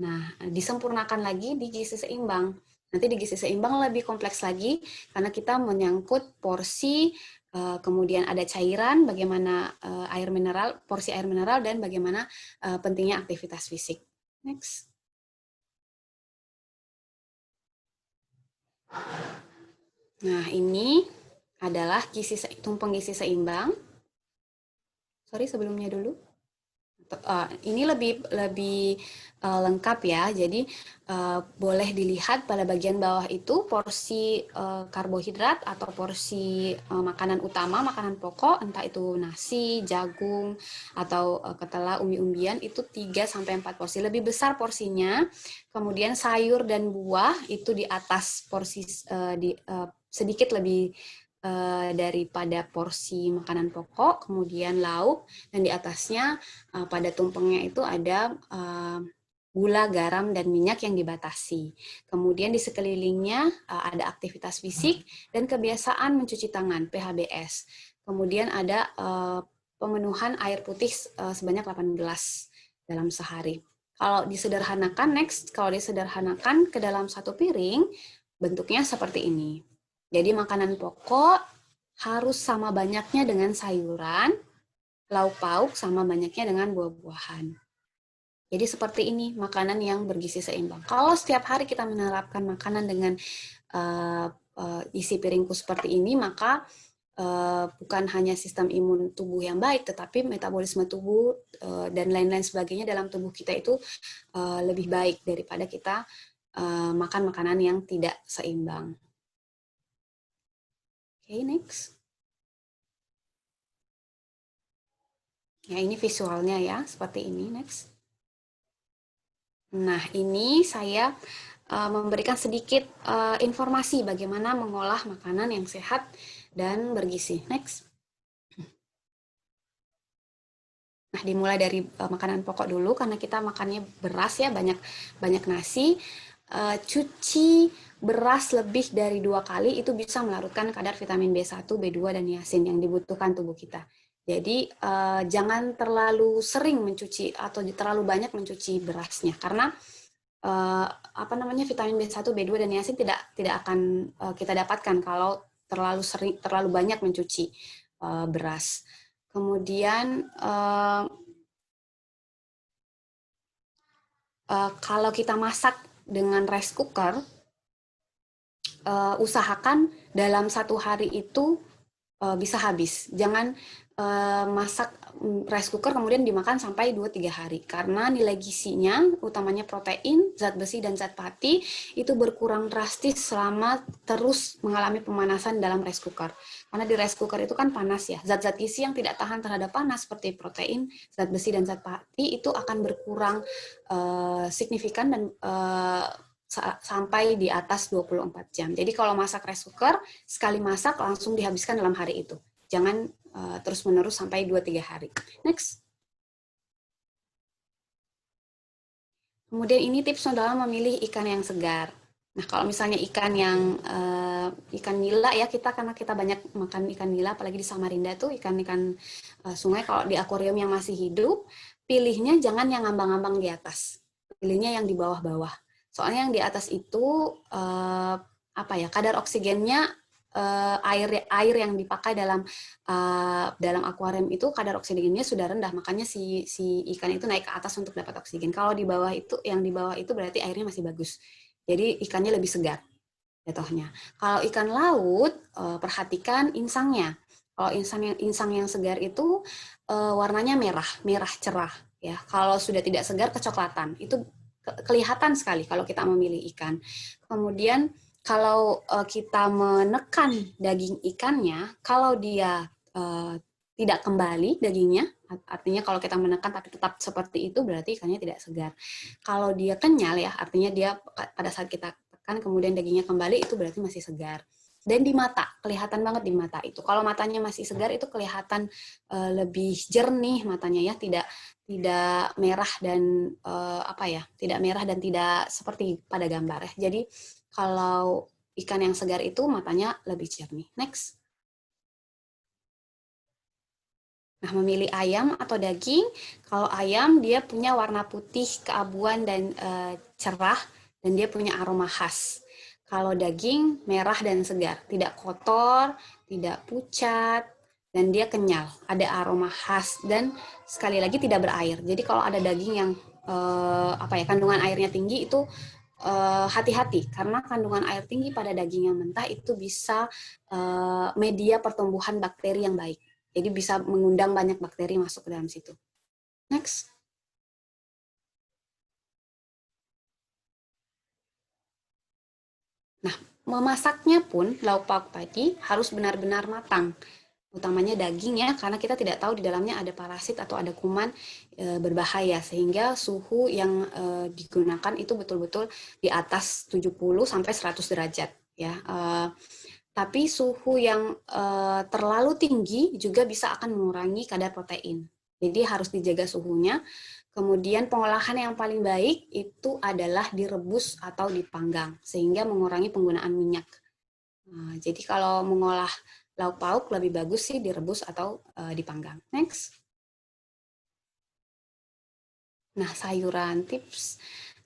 Nah, disempurnakan lagi di gizi seimbang. Nanti di gizi seimbang lebih kompleks lagi, karena kita menyangkut porsi, kemudian ada cairan, bagaimana air mineral, porsi air mineral, dan bagaimana pentingnya aktivitas fisik. Next. Nah, ini adalah tumpeng gizi seimbang. Sorry, sebelumnya dulu. Ini lebih lengkap ya. Jadi boleh dilihat pada bagian bawah itu porsi karbohidrat atau porsi makanan utama, makanan pokok, entah itu nasi, jagung, atau ketela, umbi-umbian, itu 3-4 porsi. Lebih besar porsinya. Kemudian sayur dan buah itu di atas porsi sedikit lebih daripada porsi makanan pokok, kemudian lauk, dan di atasnya pada tumpengnya itu ada gula, garam, dan minyak yang dibatasi. Kemudian di sekelilingnya ada aktivitas fisik dan kebiasaan mencuci tangan, PHBS. Kemudian ada pemenuhan air putih sebanyak 8 gelas dalam sehari. Kalau disederhanakan, kalau disederhanakan ke dalam satu piring, bentuknya seperti ini. Jadi makanan pokok harus sama banyaknya dengan sayuran, lauk pauk sama banyaknya dengan buah-buahan. Jadi seperti ini makanan yang bergizi seimbang. Kalau setiap hari kita menerapkan makanan dengan isi piringku seperti ini, maka bukan hanya sistem imun tubuh yang baik, tetapi metabolisme tubuh dan lain-lain sebagainya dalam tubuh kita itu lebih baik daripada kita makan makanan yang tidak seimbang. Oke, next. Ya, ini visualnya ya, seperti ini. Next. Nah, ini saya memberikan sedikit informasi bagaimana mengolah makanan yang sehat dan bergizi. Next. Nah, dimulai dari makanan pokok dulu, karena kita makannya beras ya, banyak nasi. Cuci beras lebih dari 2 kali itu bisa melarutkan kadar vitamin B1, B2, dan niacin yang dibutuhkan tubuh kita. Jadi jangan terlalu sering mencuci atau terlalu banyak mencuci berasnya, karena vitamin B1, B2, dan niacin tidak akan kita dapatkan kalau terlalu banyak mencuci beras. Kemudian kalau kita masak dengan rice cooker, usahakan dalam 1 hari itu bisa habis. Jangan masak rice cooker kemudian dimakan sampai 2-3 hari, karena nilai gizinya, utamanya protein, zat besi, dan zat pati, itu berkurang drastis selama terus mengalami pemanasan dalam rice cooker. Karena di rice cooker itu kan panas ya, zat-zat gizi yang tidak tahan terhadap panas seperti protein, zat besi, dan zat pati itu akan berkurang signifikan dan sampai di atas 24 jam. Jadi kalau masak rice cooker, sekali masak langsung dihabiskan dalam hari itu. Jangan terus-menerus sampai 2-3 hari. Next. Kemudian ini tipsnya dalam memilih ikan yang segar. Nah, kalau misalnya ikan nila ya, karena kita banyak makan ikan nila, apalagi di Samarinda tuh ikan-ikan sungai, kalau di akuarium yang masih hidup, pilihnya jangan yang ngambang-ngambang di atas. Pilihnya yang di bawah-bawah. Soalnya yang di atas itu kadar oksigennya, air yang dipakai dalam akuarium itu kadar oksigennya sudah rendah, makanya si ikan itu naik ke atas untuk dapat oksigen. Kalau yang di bawah itu berarti airnya masih bagus. Jadi ikannya lebih segar jatuhnya. Kalau ikan laut, perhatikan insangnya. Kalau insang yang segar itu warnanya merah cerah ya. Kalau sudah tidak segar kecoklatan. Itu kelihatan sekali kalau kita memilih ikan. Kemudian kalau kita menekan daging ikannya, kalau dia tidak kembali dagingnya, artinya kalau kita menekan tapi tetap seperti itu, berarti ikannya tidak segar. Kalau dia kenyal ya, artinya dia pada saat kita tekan kemudian dagingnya kembali, itu berarti masih segar. Dan di mata, kelihatan banget di mata itu. Kalau matanya masih segar, itu kelihatan lebih jernih matanya ya, tidak merah dan tidak merah dan tidak seperti pada gambar ya. Jadi kalau ikan yang segar itu matanya lebih jernih. Next. Nah, memilih ayam atau daging, kalau ayam dia punya warna putih keabuan dan cerah, dan dia punya aroma khas. Kalau daging, merah dan segar, tidak kotor, tidak pucat, dan dia kenyal, ada aroma khas, dan sekali lagi tidak berair. Jadi kalau ada daging yang kandungan airnya tinggi, itu hati-hati, karena kandungan air tinggi pada daging yang mentah itu bisa media pertumbuhan bakteri yang baik. Jadi bisa mengundang banyak bakteri masuk ke dalam situ. Next. Nah, memasaknya pun lauk pauk tadi harus benar-benar matang. Utamanya daging ya, karena kita tidak tahu di dalamnya ada parasit atau ada kuman berbahaya, sehingga suhu yang digunakan itu betul-betul di atas 70 sampai 100 derajat ya. Tapi suhu yang terlalu tinggi juga bisa akan mengurangi kadar protein. Jadi harus dijaga suhunya. Kemudian pengolahan yang paling baik itu adalah direbus atau dipanggang, sehingga mengurangi penggunaan minyak. Nah, jadi kalau mengolah lauk pauk lebih bagus sih direbus atau dipanggang. Next. Nah, sayuran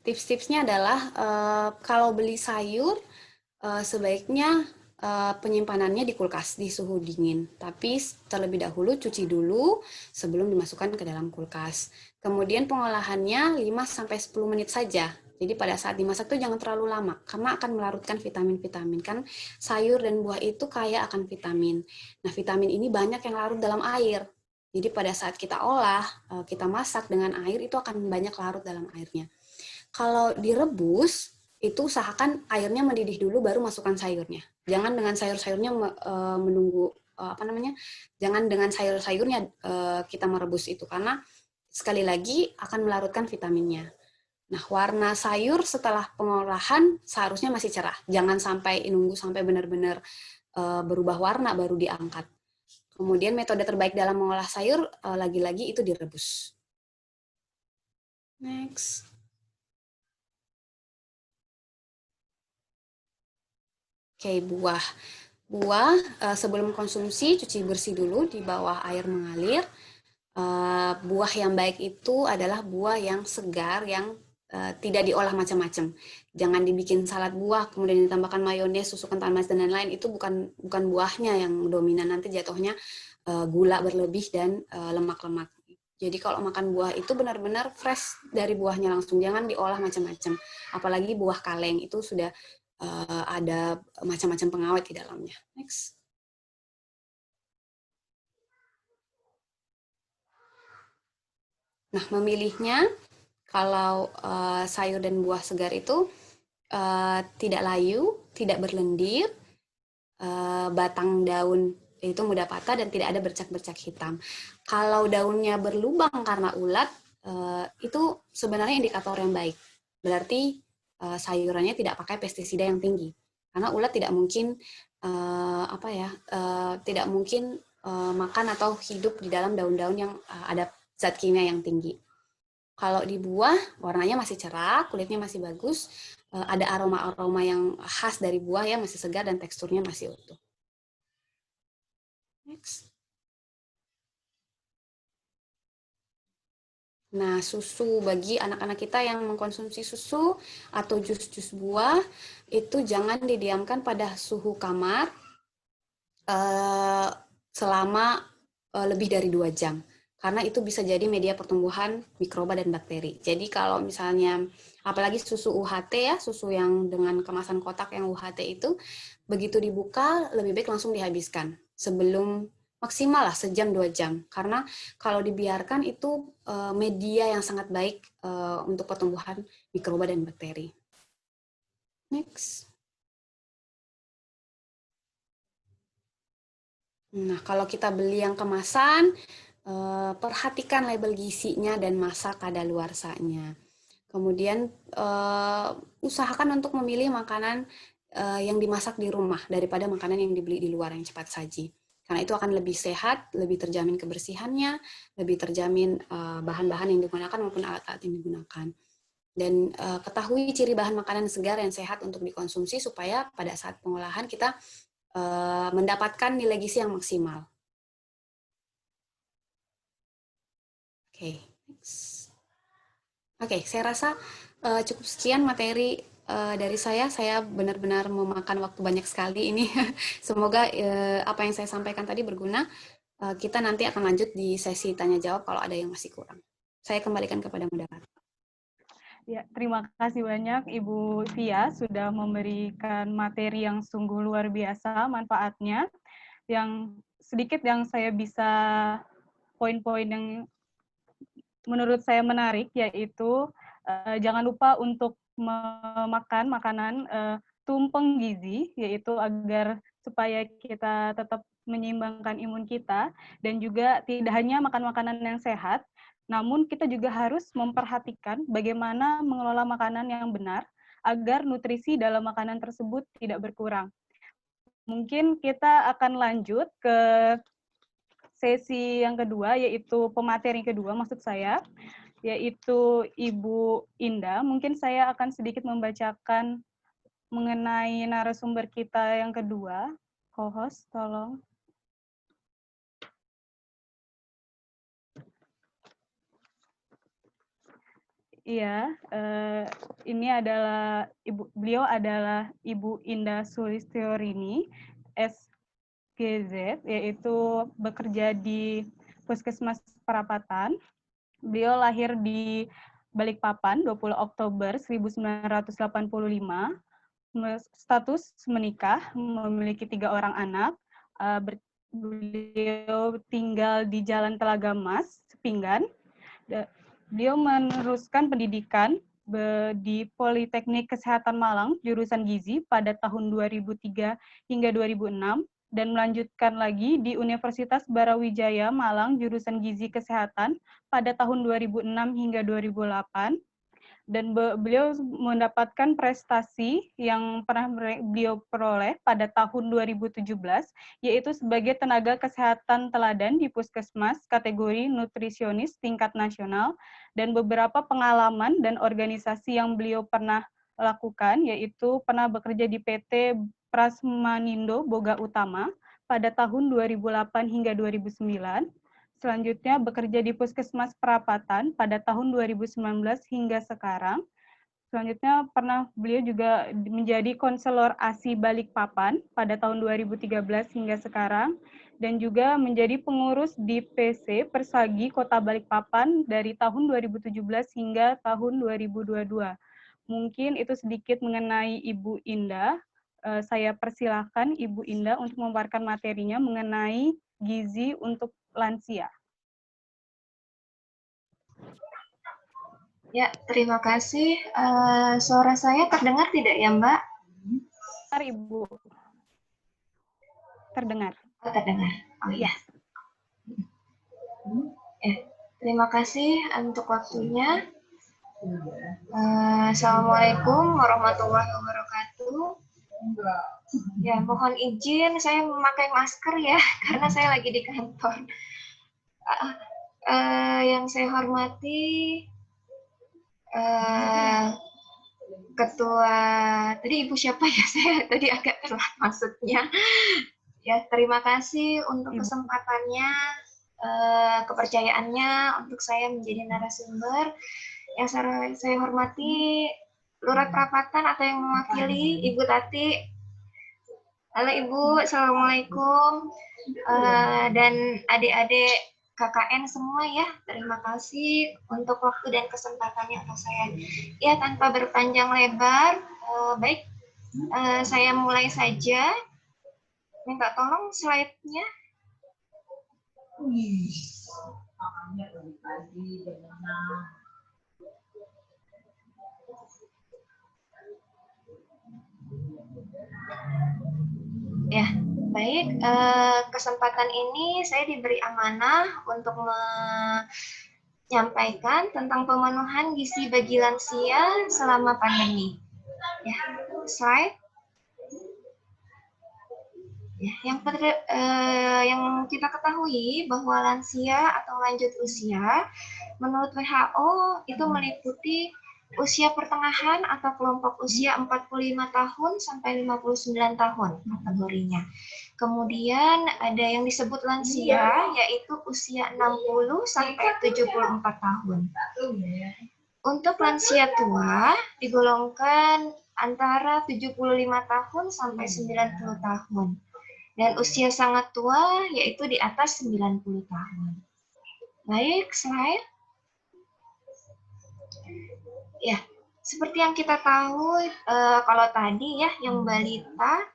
tips-tipsnya adalah kalau beli sayur sebaiknya penyimpanannya di kulkas di suhu dingin, tapi terlebih dahulu cuci dulu sebelum dimasukkan ke dalam kulkas. Kemudian pengolahannya 5-10 menit saja. Jadi pada saat dimasak tuh jangan terlalu lama, karena akan melarutkan vitamin-vitamin. Kan sayur dan buah itu kaya akan vitamin. Nah, vitamin ini banyak yang larut dalam air. Jadi pada saat kita olah, kita masak dengan air, itu akan banyak larut dalam airnya. Kalau direbus, itu usahakan airnya mendidih dulu baru masukkan sayurnya. Jangan dengan sayur-sayurnya menunggu jangan dengan sayur-sayurnya kita merebus itu, karena sekali lagi akan melarutkan vitaminnya. Nah, warna sayur setelah pengolahan seharusnya masih cerah. Jangan sampai nunggu sampai benar-benar berubah warna baru diangkat. Kemudian metode terbaik dalam mengolah sayur lagi-lagi itu direbus. Next. Oke, buah. Buah sebelum konsumsi cuci bersih dulu di bawah air mengalir. Buah yang baik itu adalah buah yang segar, yang tidak diolah macam-macam. Jangan dibikin salad buah kemudian ditambahkan mayones, susu kental manis dan lain-lain. Itu bukan buahnya yang dominan, nanti jatuhnya gula berlebih dan lemak-lemak. Jadi kalau makan buah itu benar-benar fresh dari buahnya langsung, jangan diolah macam-macam. Apalagi buah kaleng itu sudah ada macam-macam pengawet di dalamnya. Next. Nah, memilihnya kalau sayur dan buah segar itu tidak layu, tidak berlendir, batang daun itu mudah patah dan tidak ada bercak-bercak hitam. Kalau daunnya berlubang karena ulat, itu sebenarnya indikator yang baik. Berarti sayurannya tidak pakai pestisida yang tinggi, karena ulat tidak mungkin tidak mungkin makan atau hidup di dalam daun-daun yang ada zat kimia yang tinggi. Kalau di buah warnanya masih cerah, kulitnya masih bagus, ada aroma-aroma yang khas dari buah ya, masih segar dan teksturnya masih utuh. Next. Nah, susu bagi anak-anak kita yang mengkonsumsi susu atau jus-jus buah, itu jangan didiamkan pada suhu kamar selama lebih dari 2 jam. Karena itu bisa jadi media pertumbuhan mikroba dan bakteri. Jadi kalau misalnya, apalagi susu UHT ya, susu yang dengan kemasan kotak yang UHT itu, begitu dibuka, lebih baik langsung dihabiskan sebelum maksimal lah sejam 2 jam, karena kalau dibiarkan itu media yang sangat baik untuk pertumbuhan mikroba dan bakteri. Next. Nah, kalau kita beli yang kemasan, perhatikan label gizinya dan masa kadaluarsanya. Kemudian usahakan untuk memilih makanan yang dimasak di rumah daripada makanan yang dibeli di luar yang cepat saji. Karena itu akan lebih sehat, lebih terjamin kebersihannya, lebih terjamin bahan-bahan yang digunakan maupun alat-alat yang digunakan. Dan ketahui ciri bahan makanan segar dan sehat untuk dikonsumsi supaya pada saat pengolahan kita mendapatkan nilai gizi yang maksimal. Oke, next. Oke, saya rasa cukup sekian materi dari saya. Saya benar-benar memakan waktu banyak sekali ini. Semoga apa yang saya sampaikan tadi berguna. Kita nanti akan lanjut di sesi tanya-jawab kalau ada yang masih kurang. Saya kembalikan kepada moderator. Ya, terima kasih banyak Ibu Via sudah memberikan materi yang sungguh luar biasa manfaatnya. Yang sedikit yang saya bisa poin-poin yang menurut saya menarik, yaitu jangan lupa untuk memakan makanan tumpeng gizi, yaitu agar supaya kita tetap menyeimbangkan imun kita, dan juga tidak hanya makan makanan yang sehat, namun kita juga harus memperhatikan bagaimana mengelola makanan yang benar, agar nutrisi dalam makanan tersebut tidak berkurang. Mungkin kita akan lanjut ke sesi yang kedua, yaitu pemateri kedua maksud saya, yaitu Ibu Indah. Mungkin saya akan sedikit membacakan mengenai narasumber kita yang kedua. Co-host, tolong. Iya, ini adalah beliau adalah Ibu Indah Sulistiorini, SGZ, yaitu bekerja di Puskesmas Perapatan. Beliau lahir di Balikpapan 20 Oktober 1985, status menikah, memiliki 3 orang anak. Beliau tinggal di Jalan Telaga Mas, Sepinggan. Beliau meneruskan pendidikan di Politeknik Kesehatan Malang, jurusan Gizi pada tahun 2003 hingga 2006, dan melanjutkan lagi di Universitas Brawijaya Malang, jurusan Gizi Kesehatan pada tahun 2006 hingga 2008. Dan beliau mendapatkan prestasi yang pernah beliau peroleh pada tahun 2017, yaitu sebagai tenaga kesehatan teladan di Puskesmas kategori nutrisionis tingkat nasional, dan beberapa pengalaman dan organisasi yang beliau pernah lakukan, yaitu pernah bekerja di PT Prasmanindo Boga Utama pada tahun 2008 hingga 2009, selanjutnya bekerja di Puskesmas Perapatan pada tahun 2019 hingga sekarang. Selanjutnya beliau juga menjadi konselor ASI Balikpapan pada tahun 2013 hingga sekarang, dan juga menjadi pengurus di PC Persagi Kota Balikpapan dari tahun 2017 hingga tahun 2022. Mungkin itu sedikit mengenai Ibu Indah. Saya persilahkan Ibu Indah untuk memaparkan materinya mengenai gizi untuk lansia. Ya, terima kasih. Suara saya terdengar tidak ya, Mbak? Terdengar, Ibu. Terdengar. Oh, terdengar. Oh Ya. Terima kasih untuk waktunya. Assalamualaikum warahmatullahi wabarakatuh. Ya, mohon izin saya memakai masker ya, karena saya lagi di kantor. Yang saya hormati Ketua, tadi Ibu siapa ya? Saya tadi agak telat maksudnya. Ya, terima kasih untuk kesempatannya, kepercayaannya untuk saya menjadi narasumber. Yang saya hormati Lurah Perapatan atau yang mewakili Ibu Tati. Halo Ibu, Assalamualaikum. Dan adik-adik KKN semua ya, terima kasih untuk waktu dan kesempatannya untuk saya. Ya, tanpa berpanjang lebar, baik, saya mulai saja. Minta tolong slide-nya. Ya, baik. Kesempatan ini saya diberi amanah untuk menyampaikan tentang pemenuhan gizi bagi lansia selama pandemi. Ya, slide. Ya, yang kita ketahui bahwa lansia atau lanjut usia menurut WHO itu meliputi usia pertengahan atau kelompok usia 45 tahun sampai 59 tahun kategorinya. Kemudian ada yang disebut lansia yaitu usia 60 sampai 74 tahun. Untuk lansia tua digolongkan antara 75 tahun sampai 90 tahun. Dan usia sangat tua yaitu di atas 90 tahun. Baik, slide. Ya, seperti yang kita tahu, kalau tadi ya, yang balita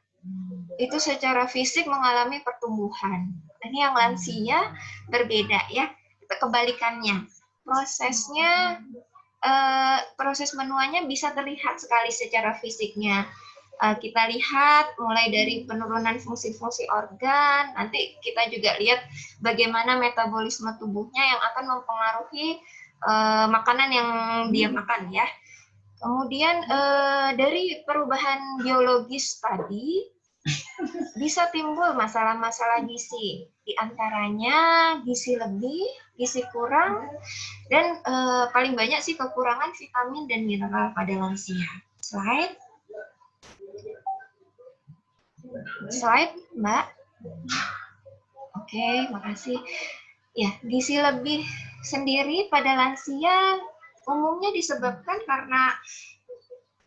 itu secara fisik mengalami pertumbuhan. Ini yang lansia berbeda ya, kebalikannya. Prosesnya, proses menuanya bisa terlihat sekali secara fisiknya. Kita lihat mulai dari penurunan fungsi-fungsi organ, nanti kita juga lihat bagaimana metabolisme tubuhnya yang akan mempengaruhi makanan yang dia makan ya. Kemudian dari perubahan biologis tadi bisa timbul masalah-masalah gizi, di antaranya gizi lebih, gizi kurang, dan paling banyak sih kekurangan vitamin dan mineral pada lansia. Slide, Mbak. Oke, makasih. Ya, gizi lebih sendiri pada lansia umumnya disebabkan karena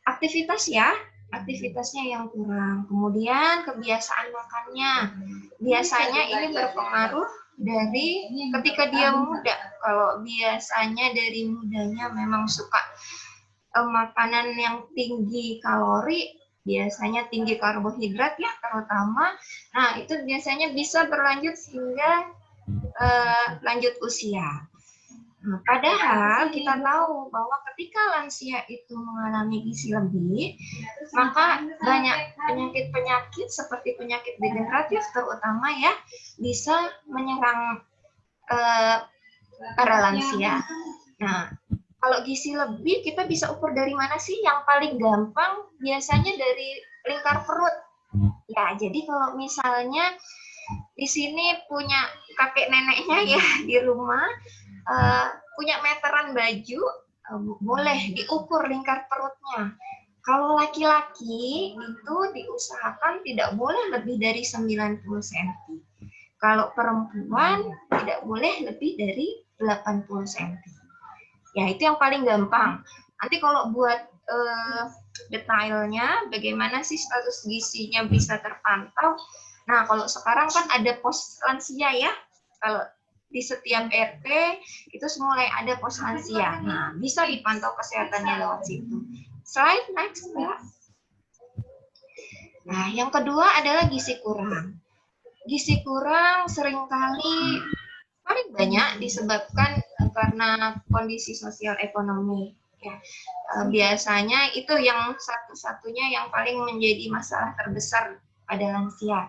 aktivitasnya yang kurang. Kemudian kebiasaan makannya. Biasanya ini berpengaruh dari ketika dia muda. Kalau biasanya dari mudanya memang suka makanan yang tinggi kalori, biasanya tinggi karbohidrat ya terutama. Nah, itu biasanya bisa berlanjut hingga lanjut usia. Nah, padahal kita tahu bahwa ketika lansia itu mengalami gizi lebih, maka banyak penyakit-penyakit seperti penyakit degeneratif terutama ya bisa menyerang para lansia. Nah, kalau gizi lebih kita bisa ukur dari mana sih? Yang paling gampang biasanya dari lingkar perut. Ya, jadi kalau misalnya di sini punya kakek neneknya ya di rumah, punya meteran baju, boleh diukur lingkar perutnya. Kalau laki-laki itu diusahakan tidak boleh lebih dari 90 cm. Kalau perempuan tidak boleh lebih dari 80 cm. Ya, itu yang paling gampang. Nanti kalau buat detailnya, bagaimana sih status gizinya bisa terpantau. Nah, kalau sekarang kan ada pos lansia ya. Kalau di setiap RT itu mulai ada pos lansia. Nah, bisa dipantau kesehatannya lewat situ. Slide next, ya. Nah, yang kedua adalah gizi kurang. Gizi kurang seringkali paling banyak disebabkan karena kondisi sosial ekonomi. Ya, biasanya itu yang satu-satunya yang paling menjadi masalah terbesar pada lansia.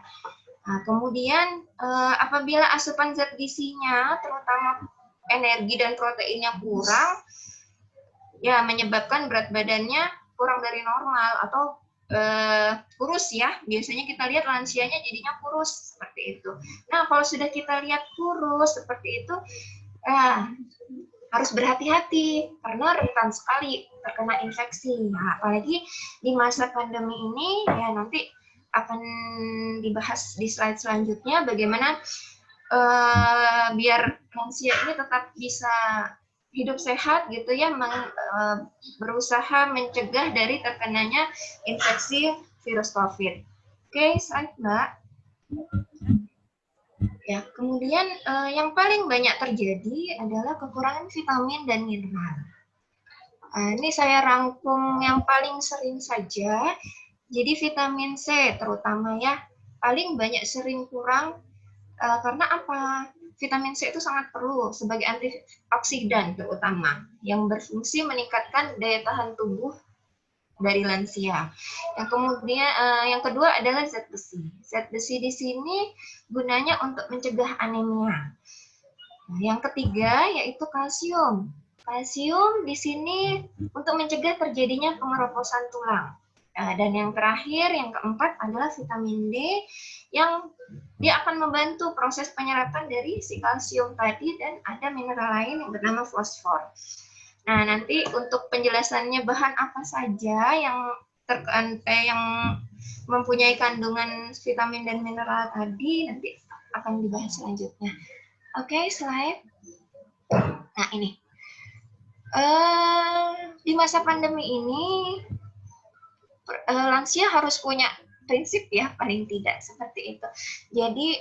Nah, kemudian apabila asupan zat gizinya, terutama energi dan proteinnya kurang, ya menyebabkan berat badannya kurang dari normal atau kurus ya. Biasanya kita lihat lansianya jadinya kurus seperti itu. Nah, kalau sudah kita lihat kurus seperti itu, harus berhati-hati karena rentan sekali terkena infeksi. Nah, apalagi di masa pandemi ini, ya nanti akan dibahas di slide selanjutnya bagaimana biar lansia ini tetap bisa hidup sehat gitu ya, berusaha mencegah dari terkenanya infeksi virus COVID. Oke, slide Mbak. Ya, kemudian yang paling banyak terjadi adalah kekurangan vitamin dan mineral. Ini saya rangkum yang paling sering saja. Jadi vitamin C terutama ya, paling banyak sering kurang karena apa? vitamin C itu sangat perlu sebagai antioksidan terutama yang berfungsi meningkatkan daya tahan tubuh dari lansia. Yang kedua adalah zat besi. Zat besi di sini gunanya untuk mencegah anemia. Nah, yang ketiga yaitu kalsium. Kalsium di sini untuk mencegah terjadinya pengeroposan tulang. Dan yang terakhir, yang keempat adalah vitamin D yang dia akan membantu proses penyerapan dari si kalsium tadi, dan ada mineral lain yang bernama fosfor. Nah, nanti untuk penjelasannya bahan apa saja yang mempunyai kandungan vitamin dan mineral tadi nanti akan dibahas selanjutnya. Oke, slide. Nah, ini. Di masa pandemi ini lansia harus punya prinsip ya, paling tidak seperti itu. Jadi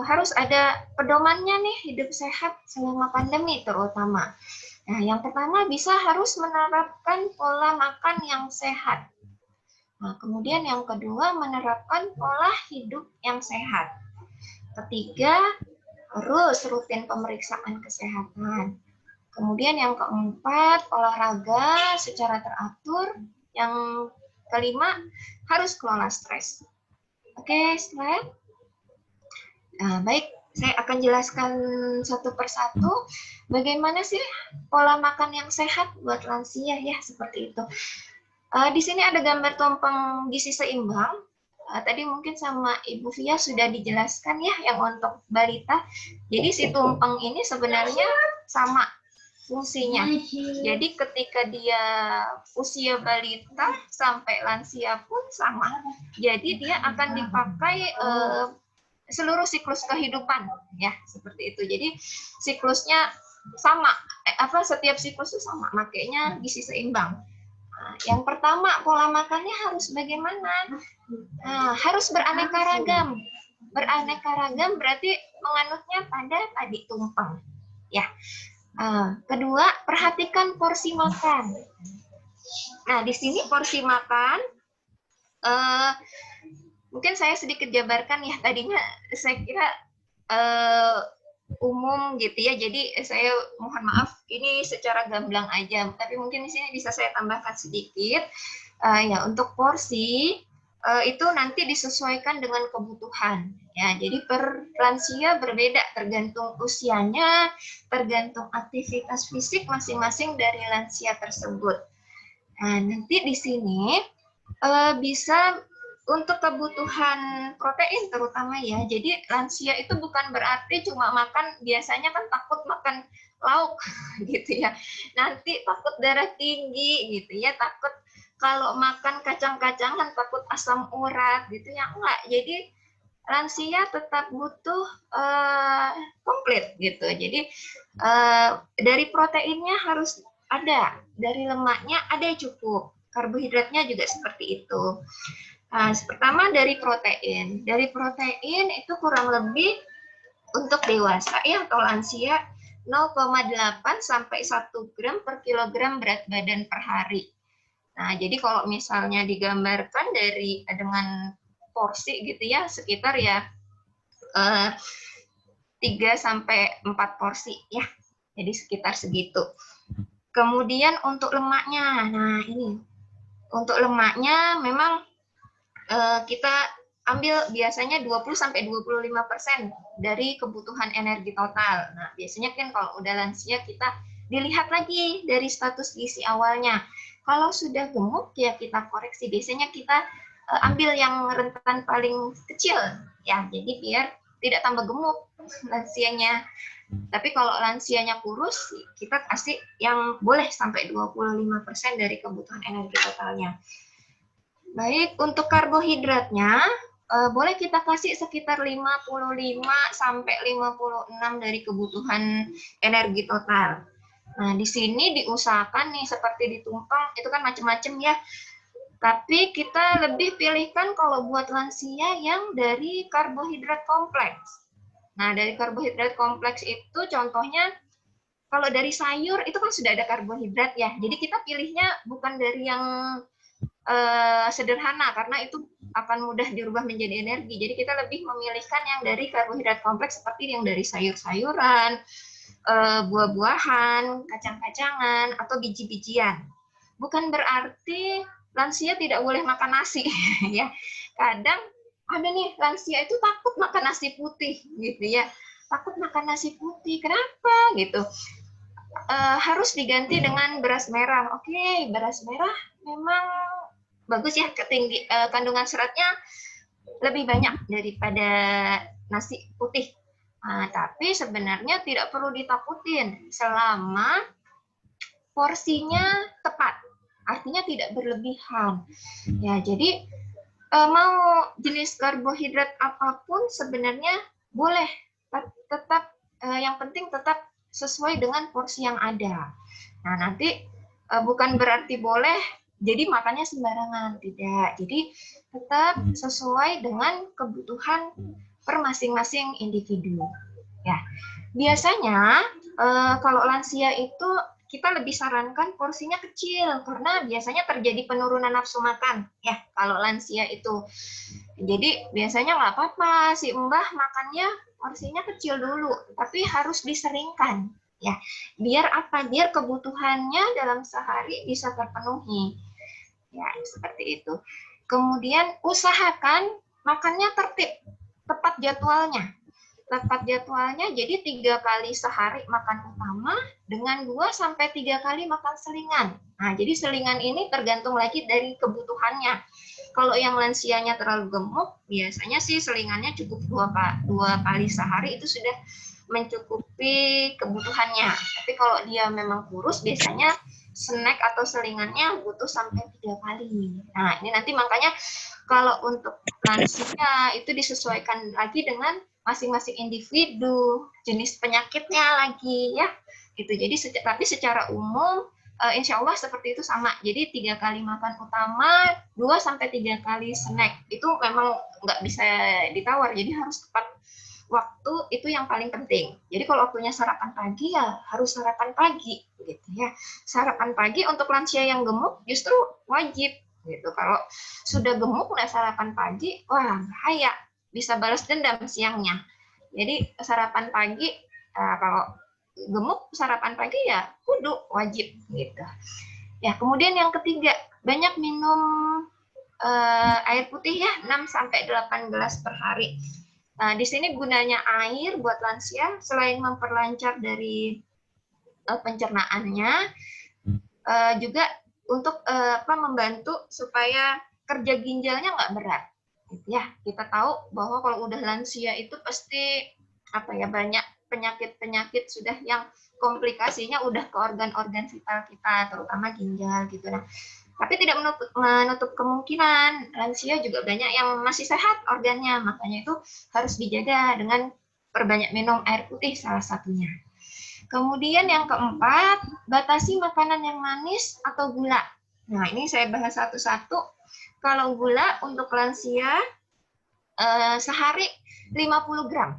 harus ada pedomannya nih hidup sehat selama pandemi terutama. Nah, yang pertama harus menerapkan pola makan yang sehat. Nah, kemudian yang kedua menerapkan pola hidup yang sehat. Ketiga, harus rutin pemeriksaan kesehatan. Kemudian yang keempat, olahraga secara teratur. Yang kelima, harus kelola stres. Oke, slide. Nah, baik. Saya akan jelaskan satu persatu bagaimana sih pola makan yang sehat buat lansia ya, seperti itu. Di sini ada gambar tumpeng gizi seimbang. Tadi mungkin sama Ibu Via sudah dijelaskan ya yang untuk balita. Jadi si tumpeng ini sebenarnya sama fungsinya. Jadi ketika dia usia balita sampai lansia pun sama. Jadi dia akan dipakai seluruh siklus kehidupan ya, seperti itu. Jadi siklusnya sama, setiap siklus itu sama, makanya gizi seimbang. Nah, yang pertama, pola makannya harus bagaimana? Nah, harus beraneka ragam. Beraneka ragam berarti menganutnya pada tadi tumpeng ya. Kedua, perhatikan porsi makan. Nah, di sini porsi makan mungkin saya sedikit jabarkan ya, tadinya saya kira umum gitu ya, jadi saya mohon maaf ini secara gamblang aja, tapi mungkin di sini bisa saya tambahkan sedikit ya. Untuk porsi itu nanti disesuaikan dengan kebutuhan ya, jadi per lansia berbeda tergantung usianya, tergantung aktivitas fisik masing-masing dari lansia tersebut. Nah, nanti di sini bisa untuk kebutuhan protein terutama ya. Jadi lansia itu bukan berarti cuma makan, biasanya kan takut makan lauk gitu ya. Nanti takut darah tinggi gitu ya, takut kalau makan kacang-kacangan takut asam urat gitu ya, enggak. Jadi lansia tetap butuh komplit gitu. Jadi dari proteinnya harus ada, dari lemaknya ada cukup, karbohidratnya juga seperti itu. Pertama dari protein. Dari protein itu kurang lebih untuk dewasa ya atau lansia 0,8 sampai 1 gram per kilogram berat badan per hari. Nah, jadi kalau misalnya digambarkan dengan porsi gitu ya, sekitar ya 3 sampai 4 porsi ya. Jadi sekitar segitu. Kemudian untuk lemaknya. Nah, ini. Untuk lemaknya memang kita ambil biasanya 20-25% dari kebutuhan energi total. Nah, biasanya kan kalau udah lansia kita dilihat lagi dari status gizi awalnya. Kalau sudah gemuk ya kita koreksi. Biasanya kita ambil yang rentan paling kecil ya. Jadi biar tidak tambah gemuk lansianya. Tapi kalau lansianya kurus, kita kasih yang boleh sampai 25% dari kebutuhan energi totalnya. Baik, untuk karbohidratnya boleh kita kasih sekitar 55 sampai 56 dari kebutuhan energi total. Nah, di sini diusahakan nih seperti di tumpeng itu kan macam-macam ya. Tapi kita lebih pilihkan kalau buat lansia yang dari karbohidrat kompleks. Nah, dari karbohidrat kompleks itu contohnya kalau dari sayur itu kan sudah ada karbohidrat ya. Jadi kita pilihnya bukan dari yang sederhana karena itu akan mudah dirubah menjadi energi. Jadi kita lebih memilihkan yang dari karbohidrat kompleks seperti yang dari sayur-sayuran, buah-buahan, kacang-kacangan, atau biji-bijian. Bukan berarti lansia tidak boleh makan nasi, ya. Kadang ada nih lansia itu takut makan nasi putih, gitu ya. Takut makan nasi putih, kenapa? Gitu. Harus diganti dengan beras merah. Oke, beras merah memang bagus ya, kandungan seratnya lebih banyak daripada nasi putih. Tapi sebenarnya tidak perlu ditakutin selama porsinya tepat, artinya tidak berlebihan. Ya, jadi mau jenis karbohidrat apapun sebenarnya boleh, tetap yang penting tetap sesuai dengan porsi yang ada. Nah, nanti bukan berarti boleh jadi makannya sembarangan, tidak. Jadi tetap sesuai dengan kebutuhan per masing-masing individu. Ya, biasanya kalau lansia itu kita lebih sarankan porsinya kecil karena biasanya terjadi penurunan nafsu makan. Ya, kalau lansia itu, jadi biasanya nggak apa-apa si mbah makannya porsinya kecil dulu, tapi harus diseringkan. Ya, biar apa? Biar kebutuhannya dalam sehari bisa terpenuhi. Ya, seperti itu. Kemudian usahakan makannya tertib, tepat jadwalnya. Tepat jadwalnya, jadi 3 kali sehari makan utama dengan 2-3 kali makan selingan. Nah, jadi selingan ini tergantung lagi dari kebutuhannya. Kalau yang lansianya terlalu gemuk, biasanya sih selingannya cukup 2 kali sehari itu sudah mencukupi kebutuhannya. Tapi kalau dia memang kurus, biasanya snack atau selingannya butuh sampai 3 kali. Nah, ini nanti makanya kalau untuk lansia itu disesuaikan lagi dengan masing-masing individu, jenis penyakitnya lagi ya. Gitu. Jadi tapi secara umum insya Allah seperti itu sama. Jadi 3 kali makan utama, 2-3 kali snack. Itu memang nggak bisa ditawar. Jadi harus tepat waktu, itu yang paling penting. Jadi kalau waktunya sarapan pagi ya harus sarapan pagi gitu ya. Sarapan pagi untuk lansia yang gemuk justru wajib gitu. Kalau sudah gemuk nggak sarapan pagi, wah bahaya, bisa balas dendam siangnya. Jadi sarapan pagi, kalau gemuk sarapan pagi ya kudu wajib gitu. Ya, kemudian yang ketiga, banyak minum air putih ya, 6-8 gelas per hari. Nah, di sini gunanya air buat lansia selain memperlancar dari pencernaannya, juga untuk membantu supaya kerja ginjalnya nggak berat. Ya, kita tahu bahwa kalau udah lansia itu pasti banyak penyakit-penyakit sudah yang komplikasinya udah ke organ-organ vital kita, terutama ginjal gitu. Nah, tapi tidak menutup kemungkinan lansia juga banyak yang masih sehat organnya, makanya itu harus dijaga dengan perbanyak minum air putih salah satunya. Kemudian yang keempat, batasi makanan yang manis atau gula. Nah, ini saya bahas satu-satu. Kalau gula untuk lansia sehari 50 gram.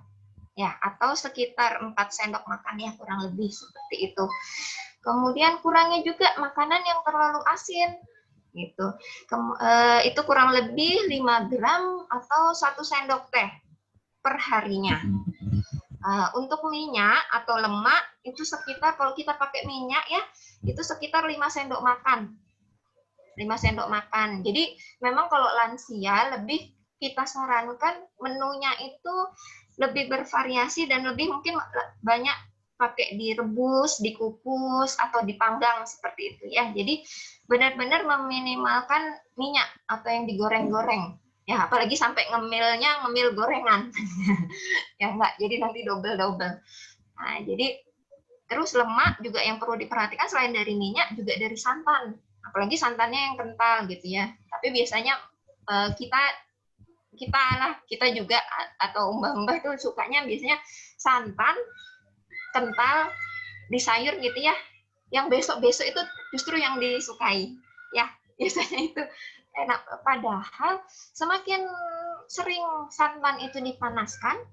Ya, atau sekitar 4 sendok makan ya, kurang lebih seperti itu. Kemudian kurangi juga makanan yang terlalu asin. Gitu. Itu kurang lebih 5 gram atau 1 sendok teh per harinya. Untuk minyak atau lemak itu sekitar, kalau kita pakai minyak ya, itu sekitar 5 sendok makan. 5 sendok makan. Jadi memang kalau lansia lebih kita sarankan menunya itu lebih bervariasi dan lebih mungkin banyak pakai direbus, dikukus atau dipanggang seperti itu ya. Jadi benar-benar meminimalkan minyak atau yang digoreng-goreng. Ya, apalagi sampai ngemil gorengan. Ya enggak, jadi nanti double-double. Nah, jadi terus lemak juga yang perlu diperhatikan selain dari minyak juga dari santan. Apalagi santannya yang kental gitu ya. Tapi biasanya kita juga atau mbah-mbah tuh sukanya biasanya santan kental di sayur gitu ya. Yang besok-besok itu justru yang disukai. Ya, biasanya itu enak. Padahal semakin sering santan itu dipanaskan,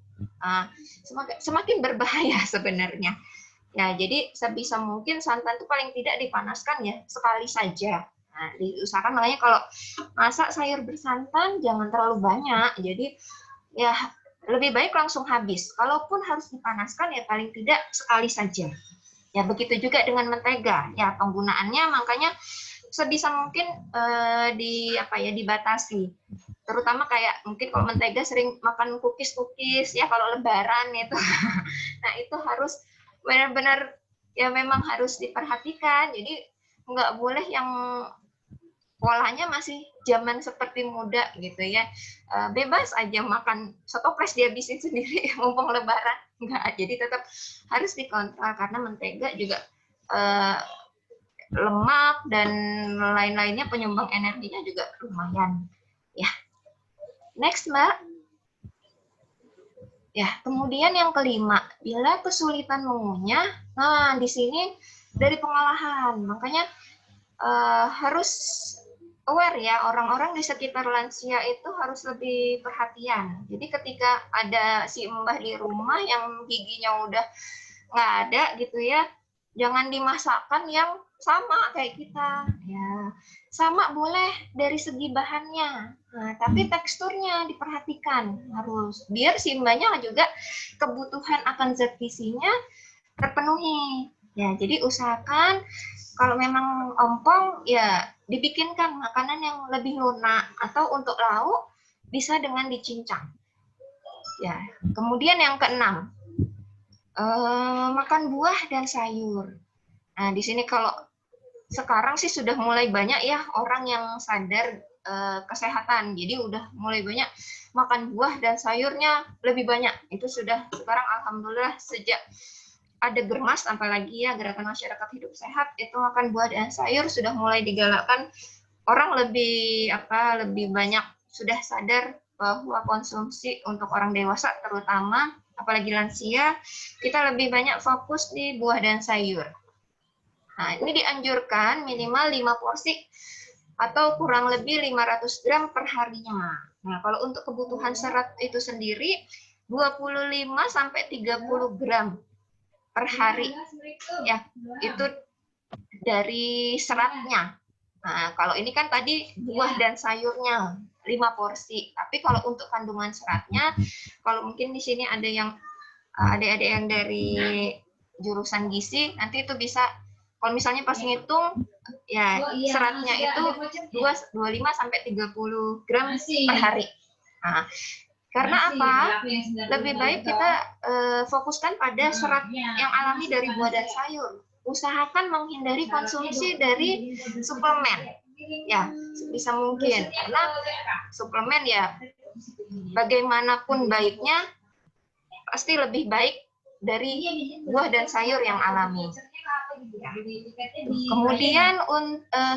semakin berbahaya sebenarnya. Ya, jadi sebisa mungkin santan itu paling tidak dipanaskan ya sekali saja. Nah, diusahakan makanya kalau masak sayur bersantan jangan terlalu banyak. Jadi ya lebih baik langsung habis. Kalaupun harus dipanaskan ya paling tidak sekali saja. Ya begitu juga dengan mentega. Ya penggunaannya makanya sebisa mungkin dibatasi. Terutama kayak mungkin kalau mentega sering makan cookies ya kalau lebaran itu. Nah, itu harus benar-benar ya memang harus diperhatikan. Jadi nggak boleh yang polanya masih zaman seperti muda gitu ya. Bebas aja makan setoples dihabisin sendiri mumpung lebaran. Enggak, jadi tetap harus dikontrol karena mentega juga lemak dan lain-lainnya penyumbang energinya juga lumayan. Ya. Next, Mbak. Ya, kemudian yang kelima, bila kesulitan mengunyah, nah di sini dari pengolahan, makanya harus aware ya, orang-orang di sekitar lansia itu harus lebih perhatian. Jadi ketika ada si mbah di rumah yang giginya udah nggak ada gitu ya, jangan dimasakkan yang sama kayak kita. Ya, sama boleh dari segi bahannya, nah, tapi teksturnya diperhatikan harus biar si mbahnya juga kebutuhan akan zat gizinya terpenuhi. Ya, jadi usahakan kalau memang ompong ya dibikinkan makanan yang lebih lunak atau untuk lauk bisa dengan dicincang. Ya, kemudian yang keenam, makan buah dan sayur. Nah, di sini kalau sekarang sih sudah mulai banyak ya orang yang sadar kesehatan. Jadi udah mulai banyak makan buah dan sayurnya lebih banyak. Itu sudah sekarang alhamdulillah sejak ada Germas, apalagi ya Gerakan Masyarakat Hidup Sehat, itu makan buah dan sayur sudah mulai digalakkan. Orang lebih banyak sudah sadar bahwa konsumsi untuk orang dewasa terutama apalagi lansia, kita lebih banyak fokus di buah dan sayur. Nah, ini dianjurkan minimal 5 porsi atau kurang lebih 500 gram per harinya. Nah, kalau untuk kebutuhan serat itu sendiri 25 sampai 30 gram per hari. Ya, itu dari seratnya. Nah, kalau ini kan tadi buah dan sayurnya 5 porsi. Tapi kalau untuk kandungan seratnya, kalau mungkin di sini ada yang adik-adik yang dari jurusan gizi, nanti itu bisa kalau misalnya pas ngitung ya seratnya itu 25 sampai 30 gram per hari. Nah, karena apa? Lebih baik kita fokuskan pada serat yang alami dari buah dan sayur. Usahakan menghindari konsumsi dari suplemen. Ya, sebisa mungkin. Karena suplemen ya bagaimanapun baiknya pasti lebih baik dari buah dan sayur yang alami. Kemudian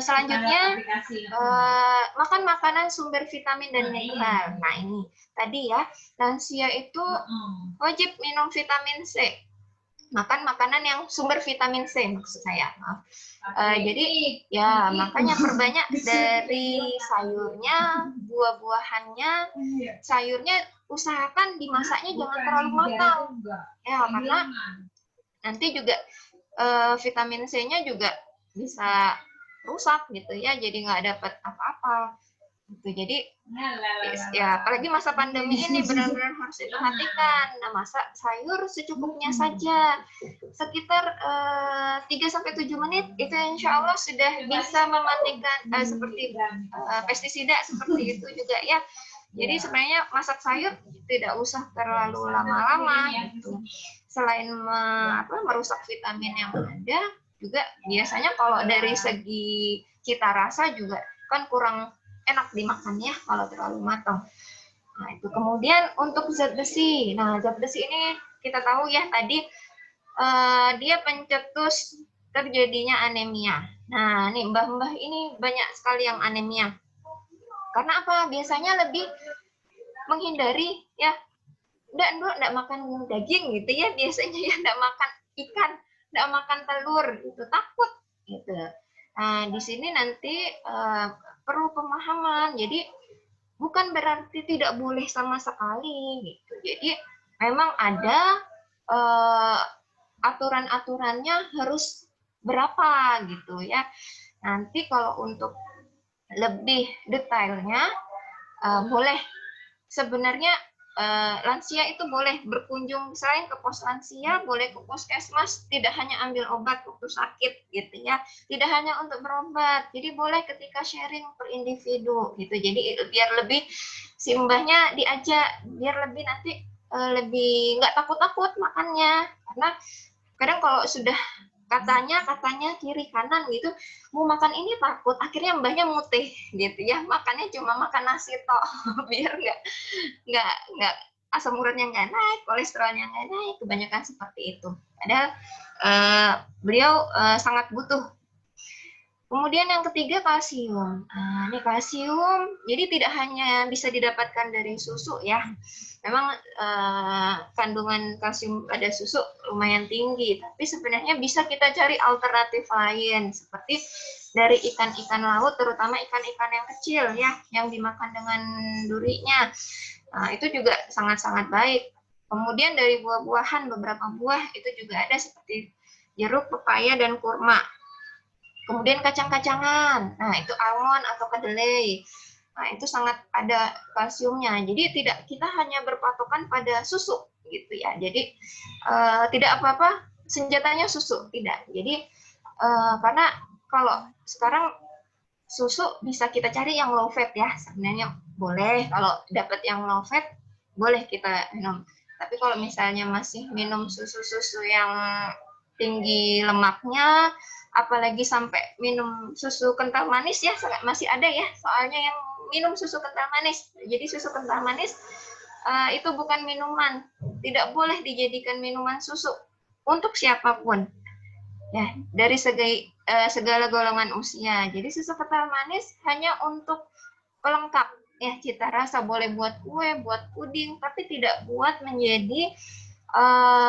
selanjutnya makan makanan sumber vitamin dan mineral. Nah ini tadi ya, lansia itu wajib minum vitamin C. Makan makanan yang sumber vitamin C maksud saya. Jadi ya makanya perbanyak dari sayurnya, buah-buahannya, sayurnya usahakan dimasaknya jangan terlalu matang. Ya karena nanti juga vitamin C-nya juga bisa rusak gitu ya, jadi nggak dapat apa-apa. Gitu. Jadi ya apalagi masa pandemi ini benar-benar harus diperhatikan. Nah, masak sayur secukupnya saja. Sekitar 3-7 menit itu insya Allah sudah bisa mematikan seperti pestisida seperti itu juga ya. Jadi sebenarnya masak sayur tidak usah terlalu lama-lama gitu. Selain merusak vitamin yang ada, juga biasanya kalau dari segi cita rasa juga kan kurang enak dimakan ya kalau terlalu matang. Nah, itu kemudian untuk zat besi. Nah, zat besi ini kita tahu ya tadi dia pencetus terjadinya anemia. Nah, nih mbah-mbah ini banyak sekali yang anemia. Karena apa? Biasanya lebih menghindari ya, enggak makan daging gitu ya, biasanya ya enggak makan ikan, enggak makan telur, itu takut gitu. Nah, di sini nanti perlu pemahaman. Jadi bukan berarti tidak boleh sama sekali gitu. Jadi memang ada aturan-aturannya harus berapa gitu ya. Nanti kalau untuk lebih detailnya, boleh sebenarnya lansia itu boleh berkunjung, selain ke pos lansia, boleh ke puskesmas, tidak hanya ambil obat waktu sakit gitu ya, tidak hanya untuk berobat, jadi boleh ketika sharing per individu gitu, jadi biar lebih si mbahnya diajak, biar lebih nanti lebih nggak takut-takut makannya, karena kadang kalau sudah katanya kiri kanan gitu, mau makan ini takut, akhirnya mbahnya mutih gitu ya, makannya cuma makan nasi tok biar nggak asam uratnya nggak naik, kolesterolnya nggak naik, kebanyakan seperti itu. Padahal beliau sangat butuh. Kemudian yang ketiga kalsium. Nah, ini kalsium, jadi tidak hanya bisa didapatkan dari susu ya. Memang kandungan kalsium pada susu lumayan tinggi, tapi sebenarnya bisa kita cari alternatif lain seperti dari ikan-ikan laut, terutama ikan-ikan yang kecil ya, yang dimakan dengan durinya. Nah, itu juga sangat-sangat baik. Kemudian dari buah-buahan, beberapa buah itu juga ada seperti jeruk, pepaya, dan kurma. Kemudian kacang-kacangan, nah itu almond atau kedelai. Nah, itu sangat ada kalsiumnya. Jadi tidak, kita hanya berpatokan pada susu gitu ya. Jadi tidak apa-apa senjatanya susu, tidak. Jadi karena kalau sekarang susu bisa kita cari yang low fat ya. Sebenarnya boleh, kalau dapat yang low fat boleh kita minum. Tapi kalau misalnya masih minum susu-susu yang tinggi lemaknya, apalagi sampai minum susu kental manis ya, masih ada ya, soalnya yang minum susu kental manis. Jadi susu kental manis itu bukan minuman, tidak boleh dijadikan minuman susu untuk siapapun ya, dari segala golongan usia. Jadi susu kental manis hanya untuk pelengkap ya, cita rasa, boleh buat kue, buat puding, tapi tidak buat menjadi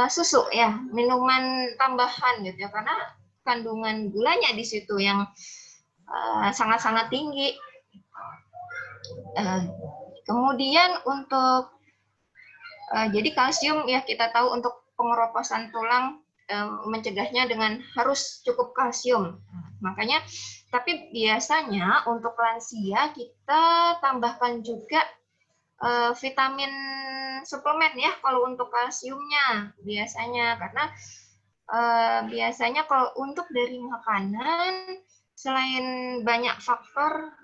susu ya, minuman tambahan gitu ya, karena kandungan gulanya di situ yang sangat-sangat tinggi. Kemudian untuk jadi kalsium ya, kita tahu untuk pengeroposan tulang, mencegahnya dengan harus cukup kalsium. Makanya, tapi biasanya untuk lansia kita tambahkan juga vitamin suplemen ya kalau untuk kalsiumnya biasanya, karena biasanya kalau untuk dari makanan, selain banyak faktor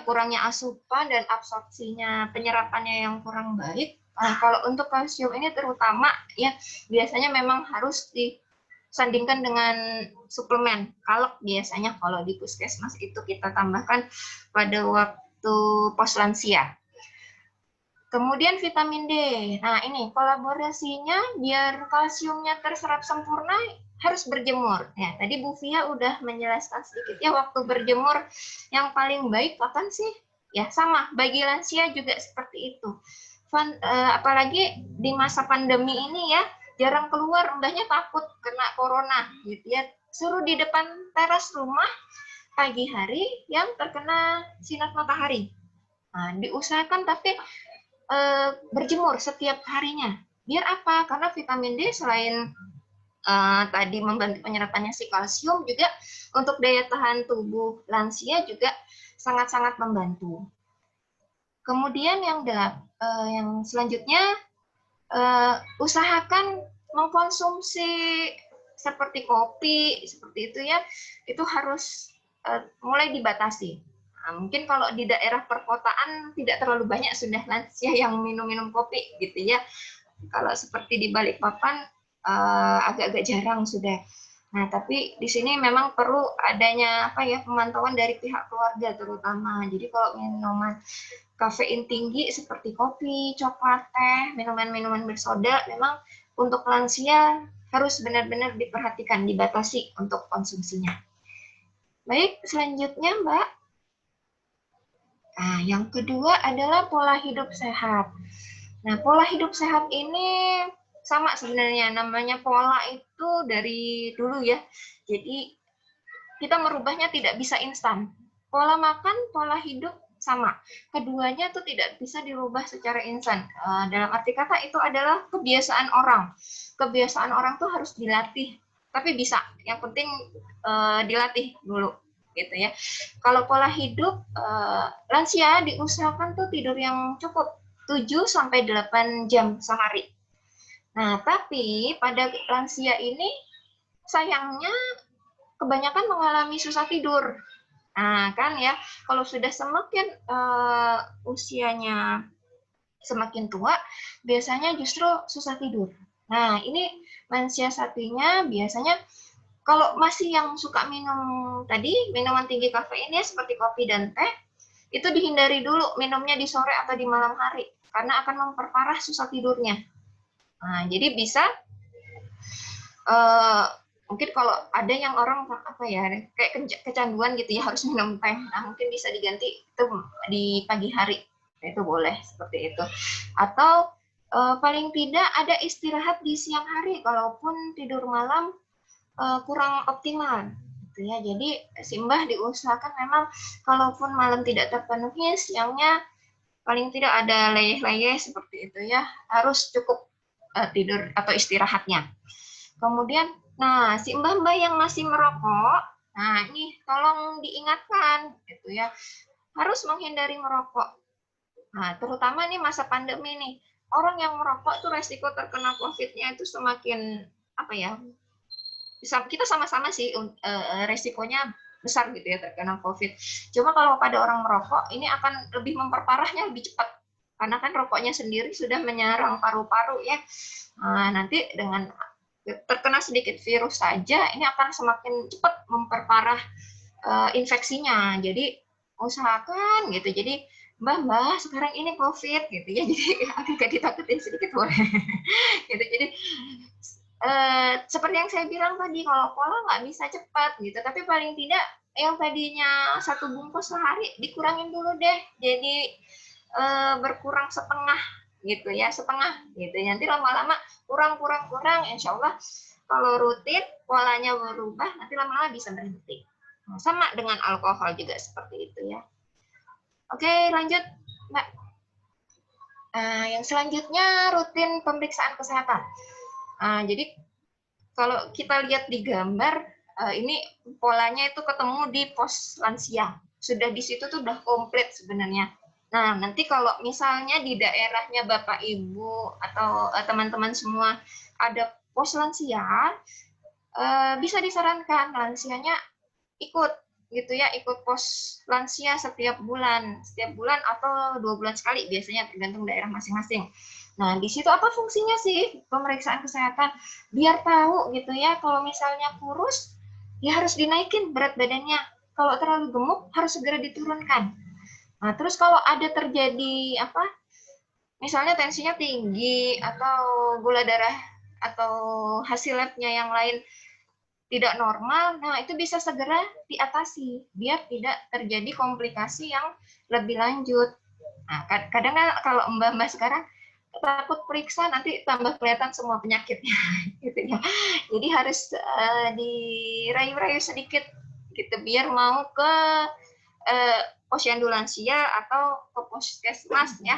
kurangnya asupan dan absorpsinya, penyerapannya yang kurang baik, kalau untuk kalsium ini terutama ya biasanya memang harus disandingkan dengan suplemen kalek. Biasanya kalau di puskesmas itu kita tambahkan pada waktu pos lansia. Kemudian vitamin D. Nah, ini kolaborasinya biar kalsiumnya terserap sempurna harus berjemur. Ya, tadi Bu Fia udah menjelaskan sedikit ya, waktu berjemur yang paling baik kapan sih? Ya, sama bagi lansia juga seperti itu. Apalagi di masa pandemi ini ya, jarang keluar, mbahnya takut kena corona gitu ya. Suruh di depan teras rumah pagi hari yang terkena sinar matahari. Nah, diusahakan tapi berjemur setiap harinya. Biar apa? Karena vitamin D selain tadi membantu penyerapannya si kalsium, juga untuk daya tahan tubuh lansia juga sangat-sangat membantu. Kemudian yang selanjutnya, usahakan mengkonsumsi seperti kopi, seperti itu ya, itu harus mulai dibatasi. Nah, mungkin kalau di daerah perkotaan tidak terlalu banyak sudah lansia yang minum-minum kopi gitu ya. Kalau seperti di Balikpapan agak-agak jarang sudah. Nah, tapi di sini memang perlu adanya pemantauan dari pihak keluarga terutama. Jadi kalau minuman kafein tinggi seperti kopi, coklat, teh, minuman-minuman bersoda, memang untuk lansia harus benar-benar diperhatikan, dibatasi untuk konsumsinya. Baik, selanjutnya Mbak. Nah, yang kedua adalah pola hidup sehat. Nah, pola hidup sehat ini sama sebenarnya, namanya pola itu dari dulu ya. Jadi kita merubahnya tidak bisa instan. Pola makan, pola hidup sama. Keduanya itu tidak bisa dirubah secara instan. Dalam arti kata itu adalah kebiasaan orang. Kebiasaan orang tuh harus dilatih tapi bisa. Yang penting dilatih dulu gitu ya. Kalau pola hidup lansia diusahakan tuh tidur yang cukup 7 sampai 8 jam sehari. Nah, tapi pada lansia ini sayangnya kebanyakan mengalami susah tidur. Nah, kan ya, kalau sudah semakin usianya semakin tua, biasanya justru susah tidur. Nah, ini mensiasatinya biasanya kalau masih yang suka minum tadi, minuman tinggi kafein ya seperti kopi dan teh, itu dihindari dulu minumnya di sore atau di malam hari, karena akan memperparah susah tidurnya. Nah, jadi bisa mungkin kalau ada yang orang apa ya kayak kecanduan gitu ya harus minum teh, nah mungkin bisa diganti itu di pagi hari, itu boleh seperti itu. Atau paling tidak ada istirahat di siang hari kalaupun tidur malam kurang optimal gitu ya. Jadi si Mbah diusahakan memang kalaupun malam tidak terpenuhi, siangnya paling tidak ada leyeh-leyeh seperti itu ya, harus cukup tidur atau istirahatnya. Kemudian nah, si mbah-mbah yang masih merokok, nah ini tolong diingatkan gitu ya, harus menghindari merokok. Nah, terutama nih masa pandemi nih, orang yang merokok tuh resiko terkena COVID-nya itu semakin apa ya? Kita sama-sama sih resikonya besar gitu ya terkena COVID. Cuma kalau pada orang merokok ini akan lebih memperparahnya lebih cepat. Karena kan rokoknya sendiri sudah menyerang paru-paru ya. Nah, nanti dengan terkena sedikit virus saja ini akan semakin cepat memperparah infeksinya. Jadi usahakan gitu. Jadi Mbah sekarang ini COVID gitu ya. Jadi agak ditakutin sedikit boleh. Gitu. Jadi seperti yang saya bilang tadi, kalau pola nggak bisa cepat gitu, tapi paling tidak yang tadinya 1 bungkus sehari dikurangin dulu deh. Jadi berkurang setengah gitu ya, setengah gitu. Nanti lama-lama kurang, insya Allah kalau rutin polanya berubah, nanti lama-lama bisa berhenti. Nah, sama dengan alkohol juga seperti itu ya. Oke, lanjut Mbak. Yang selanjutnya rutin pemeriksaan kesehatan. Jadi kalau kita lihat di gambar, ini polanya itu ketemu di pos lansia. Sudah di situ tuh udah komplit sebenarnya. Nah, nanti kalau misalnya di daerahnya Bapak Ibu atau teman-teman semua ada pos lansia, bisa disarankan lansianya ikut gitu ya, ikut pos lansia setiap bulan atau 2 bulan sekali biasanya tergantung daerah masing-masing. Nah, di situ apa fungsinya sih pemeriksaan kesehatan? Biar tahu gitu ya, kalau misalnya kurus ya harus dinaikin berat badannya. Kalau terlalu gemuk harus segera diturunkan. Nah, terus kalau ada terjadi apa? Misalnya tensinya tinggi atau gula darah atau hasil labnya yang lain tidak normal, nah itu bisa segera diatasi biar tidak terjadi komplikasi yang lebih lanjut. Nah, kadang kalau mbak-mbak sekarang takut periksa nanti tambah kelihatan semua penyakitnya gitu ya. Jadi harus dirayu-rayu sedikit gitu biar mau ke posyandu lansia atau ke puskesmas ya,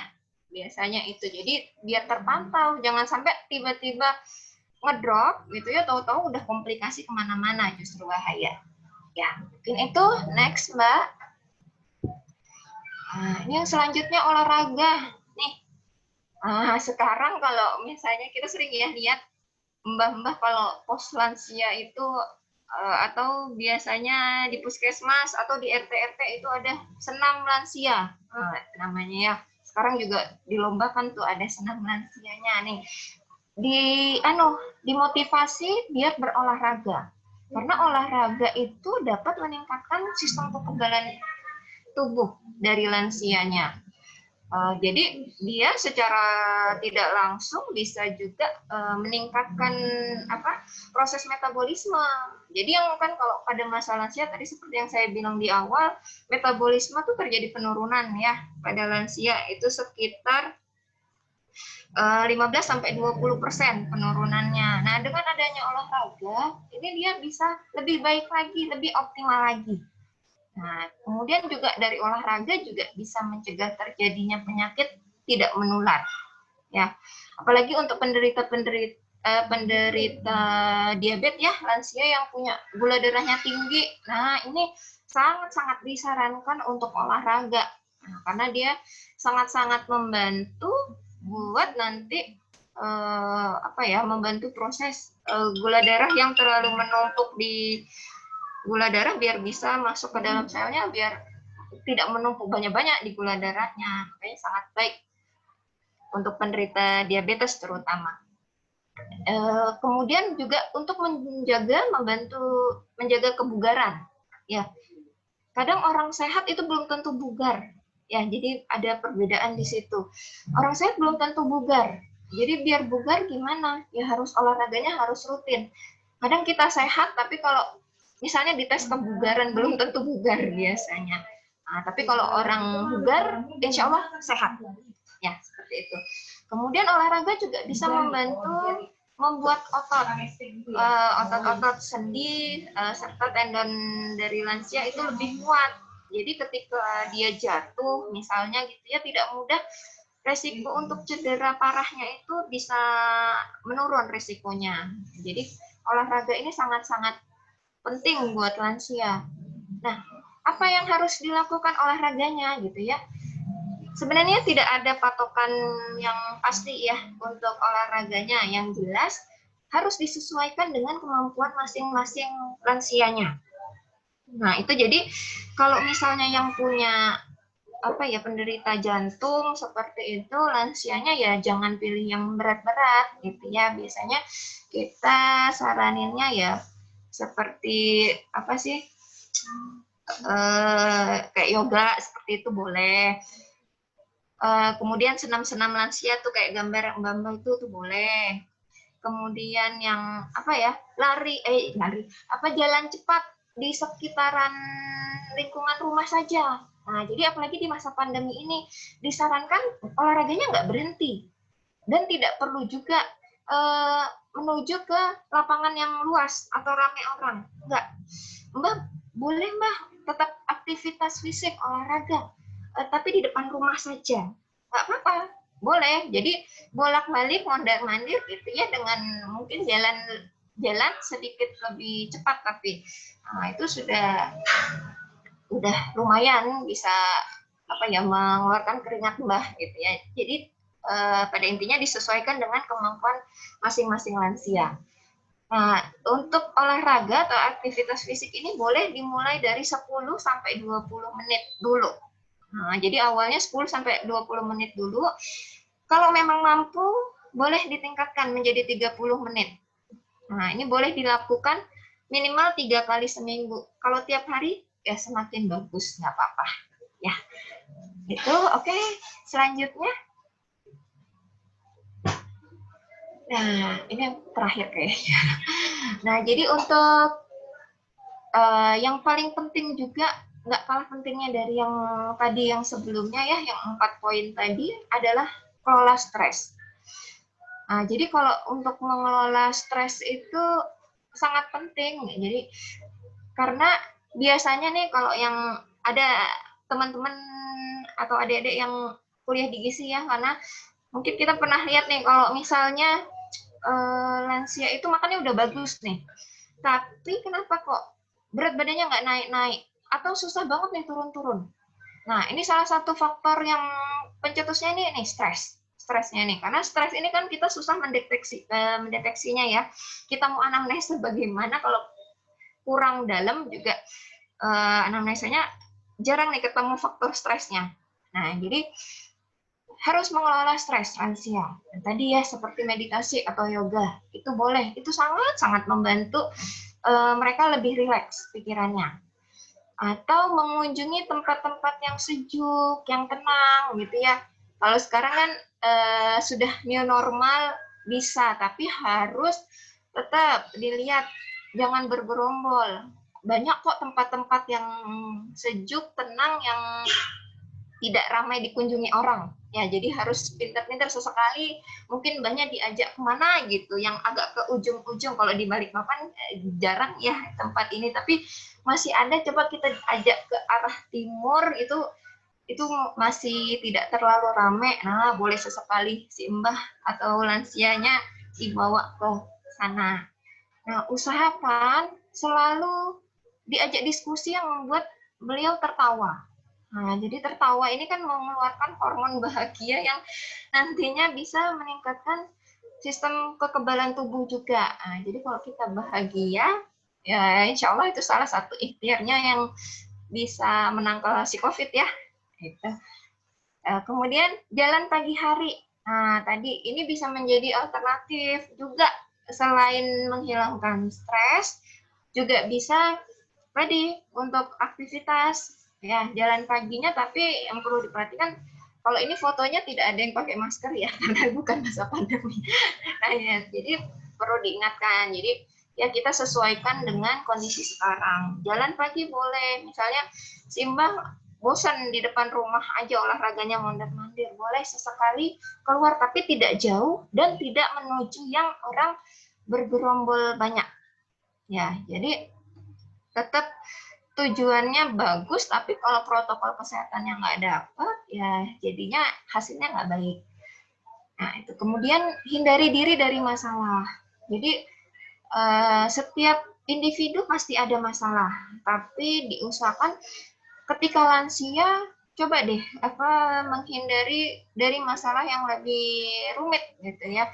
biasanya itu. Jadi biar terpantau, jangan sampai tiba-tiba ngedrop gitu ya, tahu-tahu udah komplikasi kemana-mana, justru bahaya. Ya, mungkin itu. Next, Mbak. Ini yang selanjutnya olahraga. Nih, sekarang kalau misalnya kita sering ya lihat mbah-mbah kalau pos lansia itu atau biasanya di puskesmas atau di RT-RT itu ada senam lansia namanya ya. Sekarang juga dilombakan tuh ada senam lansianya nih. Dimotivasi biar berolahraga. Karena olahraga itu dapat meningkatkan sistem kekebalan tubuh dari lansianya. Jadi dia secara tidak langsung bisa juga meningkatkan proses metabolisme. Jadi yang kan kalau pada masa lansia tadi seperti yang saya bilang di awal, metabolisme tuh terjadi penurunan ya pada lansia itu sekitar 15-20% penurunannya. Nah, dengan adanya olahraga, ini dia bisa lebih baik lagi, lebih optimal lagi. Nah, kemudian juga dari olahraga juga bisa mencegah terjadinya penyakit tidak menular. Ya, apalagi untuk penderita penderita diabetes ya, lansia yang punya gula darahnya tinggi. Nah, ini sangat-sangat disarankan untuk olahraga. Nah, karena dia sangat-sangat membantu buat nanti membantu proses gula darah yang terlalu menumpuk di gula darah biar bisa masuk ke dalam selnya, biar tidak menumpuk banyak-banyak di gula darahnya. Makanya sangat baik untuk penderita diabetes terutama. Kemudian juga untuk menjaga kebugaran. Ya, kadang orang sehat itu belum tentu bugar. Ya, jadi ada perbedaan di situ. Orang sehat belum tentu bugar. Jadi biar bugar gimana? Ya harus olahraganya harus rutin. Kadang kita sehat, tapi kalau misalnya dites kebugaran belum tentu bugar biasanya. Nah, tapi kalau orang bugar, insya Allah sehat. Ya, seperti itu. Kemudian olahraga juga bisa membantu membuat otot-otot sendi serta tendon dari lansia itu lebih kuat. Jadi ketika dia jatuh misalnya gitu ya, tidak mudah, resiko untuk cedera parahnya itu bisa menurun resikonya. Jadi olahraga ini sangat-sangat penting buat lansia. Nah, apa yang harus dilakukan olahraganya gitu ya? Sebenarnya tidak ada patokan yang pasti ya untuk olahraganya. Yang jelas harus disesuaikan dengan kemampuan masing-masing lansianya. Nah, itu jadi kalau misalnya yang punya penderita jantung seperti itu, lansianya ya jangan pilih yang berat-berat gitu ya. Biasanya kita saraninnya ya seperti kayak yoga seperti itu boleh. Kemudian senam-senam lansia tuh kayak gambar itu tuh boleh. Kemudian yang jalan cepat di sekitaran lingkungan rumah saja. Nah, jadi apalagi di masa pandemi ini disarankan olahraganya nggak berhenti dan tidak perlu juga menuju ke lapangan yang luas atau ramai orang. Enggak, Mbak, boleh Mbak tetap aktivitas fisik olahraga. Tapi di depan rumah saja, nggak apa-apa, boleh. Jadi bolak-balik mondar-mandir gitu ya, dengan mungkin jalan sedikit lebih cepat, tapi itu sudah lumayan bisa mengeluarkan keringat Mbah gitu ya. Jadi pada intinya disesuaikan dengan kemampuan masing-masing lansia. Nah, untuk olahraga atau aktivitas fisik ini boleh dimulai dari 10 sampai 20 menit dulu. Nah, jadi awalnya 10 sampai 20 menit dulu. Kalau memang mampu, boleh ditingkatkan menjadi 30 menit. Nah, ini boleh dilakukan minimal 3 kali seminggu. Kalau tiap hari, ya semakin bagus, nggak apa-apa. Ya, itu oke. Selanjutnya. Nah, ini yang terakhir kayaknya. Nah, jadi untuk yang paling penting juga, nggak kalah pentingnya dari yang tadi yang sebelumnya ya, yang 4 poin tadi adalah kelola stres. Nah, jadi kalau untuk mengelola stres itu sangat penting. Jadi karena biasanya nih kalau yang ada teman-teman atau adik-adik yang kuliah di gizi ya, karena mungkin kita pernah lihat nih kalau misalnya lansia itu makannya udah bagus nih, tapi kenapa kok berat badannya nggak naik-naik atau susah banget nih turun-turun. Nah, ini salah satu faktor yang pencetusnya nih stresnya nih, karena stres ini kan kita susah mendeteksinya ya. Kita mau anamnesa bagaimana kalau kurang dalam juga anamnesanya jarang nih ketemu faktor stresnya. Nah, jadi harus mengelola stres lansia. Dan tadi ya seperti meditasi atau yoga itu boleh, itu sangat-sangat membantu mereka lebih rileks pikirannya. Atau mengunjungi tempat-tempat yang sejuk, yang tenang gitu ya. Kalau sekarang kan sudah new normal bisa, tapi harus tetap dilihat, jangan bergerombol. Banyak kok tempat-tempat yang sejuk, tenang, yang tidak ramai dikunjungi orang. Ya, jadi harus pintar-pintar sesekali, mungkin banyak diajak kemana gitu, yang agak ke ujung-ujung. Kalau di Balikpapan jarang ya tempat ini, tapi masih ada. Coba kita ajak ke arah timur, itu masih tidak terlalu ramai. Nah, boleh sesekali si Mbah atau lansianya dibawa ke sana. Nah, usahakan selalu diajak diskusi yang membuat beliau tertawa. Nah, jadi tertawa ini kan mengeluarkan hormon bahagia yang nantinya bisa meningkatkan sistem kekebalan tubuh juga. Nah, jadi kalau kita bahagia, ya insya Allah itu salah satu ikhtiarnya yang bisa menangkal si COVID ya. Gitu. Kemudian jalan pagi hari. Nah, tadi ini bisa menjadi alternatif juga selain menghilangkan stres, juga bisa tadi untuk aktivitas ya jalan paginya, tapi yang perlu diperhatikan kalau ini fotonya tidak ada yang pakai masker ya karena bukan masa pandemi. Nah, ya, jadi perlu diingatkan. Jadi ya kita sesuaikan dengan kondisi sekarang. Jalan pagi boleh, misalnya Simbang bosan di depan rumah aja olahraganya mondar-mandir, boleh sesekali keluar tapi tidak jauh dan tidak menuju yang orang bergerombol banyak. Ya, jadi tetap tujuannya bagus, tapi kalau protokol kesehatannya nggak dapat, ya jadinya hasilnya nggak baik. Nah, itu kemudian hindari diri dari masalah. Jadi setiap individu pasti ada masalah, tapi diusahakan ketika lansia coba deh menghindari dari masalah yang lebih rumit gitu ya.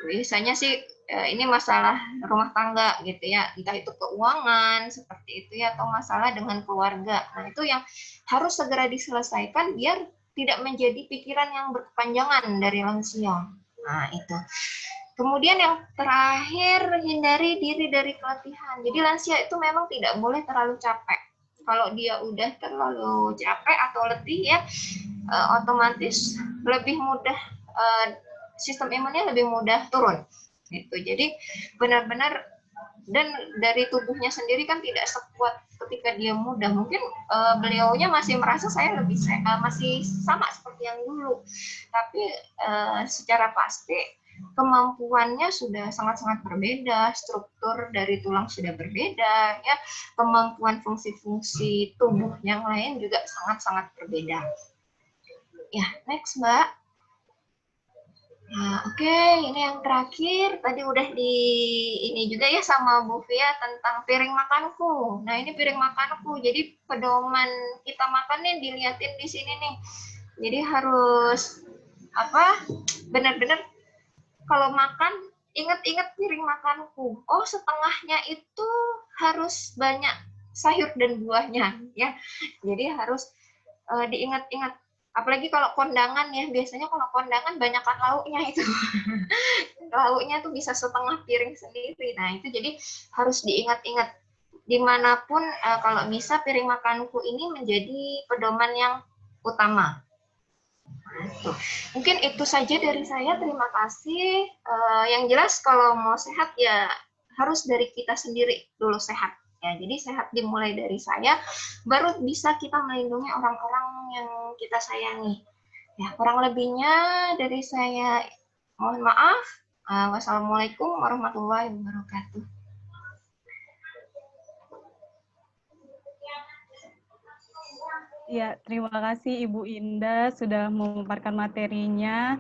Biasanya sih ini masalah rumah tangga gitu ya, entah itu keuangan seperti itu ya, atau masalah dengan keluarga. Nah, itu yang harus segera diselesaikan biar tidak menjadi pikiran yang berkepanjangan dari lansia. Nah, itu. Kemudian yang terakhir, hindari diri dari keletihan. Jadi lansia itu memang tidak boleh terlalu capek. Kalau dia udah terlalu capek atau letih ya, otomatis lebih mudah sistem imunnya lebih mudah turun gitu. Jadi benar-benar, dan dari tubuhnya sendiri kan tidak sekuat ketika dia muda. Mungkin beliaunya masih merasa saya lebih masih sama seperti yang dulu, tapi secara pasti kemampuannya sudah sangat-sangat berbeda, struktur dari tulang sudah berbeda, ya, kemampuan fungsi-fungsi tubuh yang lain juga sangat-sangat berbeda. Ya, next Mbak. Nah, oke, ini yang terakhir. Tadi udah ini juga ya sama Bu Fia tentang piring makanku. Nah, ini piring makanku. Jadi pedoman kita makan nih dilihatin di sini nih. Jadi harus benar-benar kalau makan ingat-ingat piring makanku. Oh, setengahnya itu harus banyak sayur dan buahnya ya. Jadi harus diingat-ingat. Apalagi kalau kondangan ya, biasanya kalau kondangan banyakkan lauknya itu. Lauknya tuh bisa setengah piring sendiri. Nah, itu jadi harus diingat-ingat. Dimanapun kalau bisa piring makanku ini menjadi pedoman yang utama. Nah, mungkin itu saja dari saya. Terima kasih. Yang jelas kalau mau sehat ya harus dari kita sendiri dulu sehat. Ya, jadi sehat dimulai dari saya, baru bisa kita melindungi orang-orang yang kita sayangi. Ya, kurang lebihnya dari saya mohon maaf. Wassalamualaikum warahmatullahi wabarakatuh. Ya, terima kasih Ibu Indah sudah memaparkan materinya.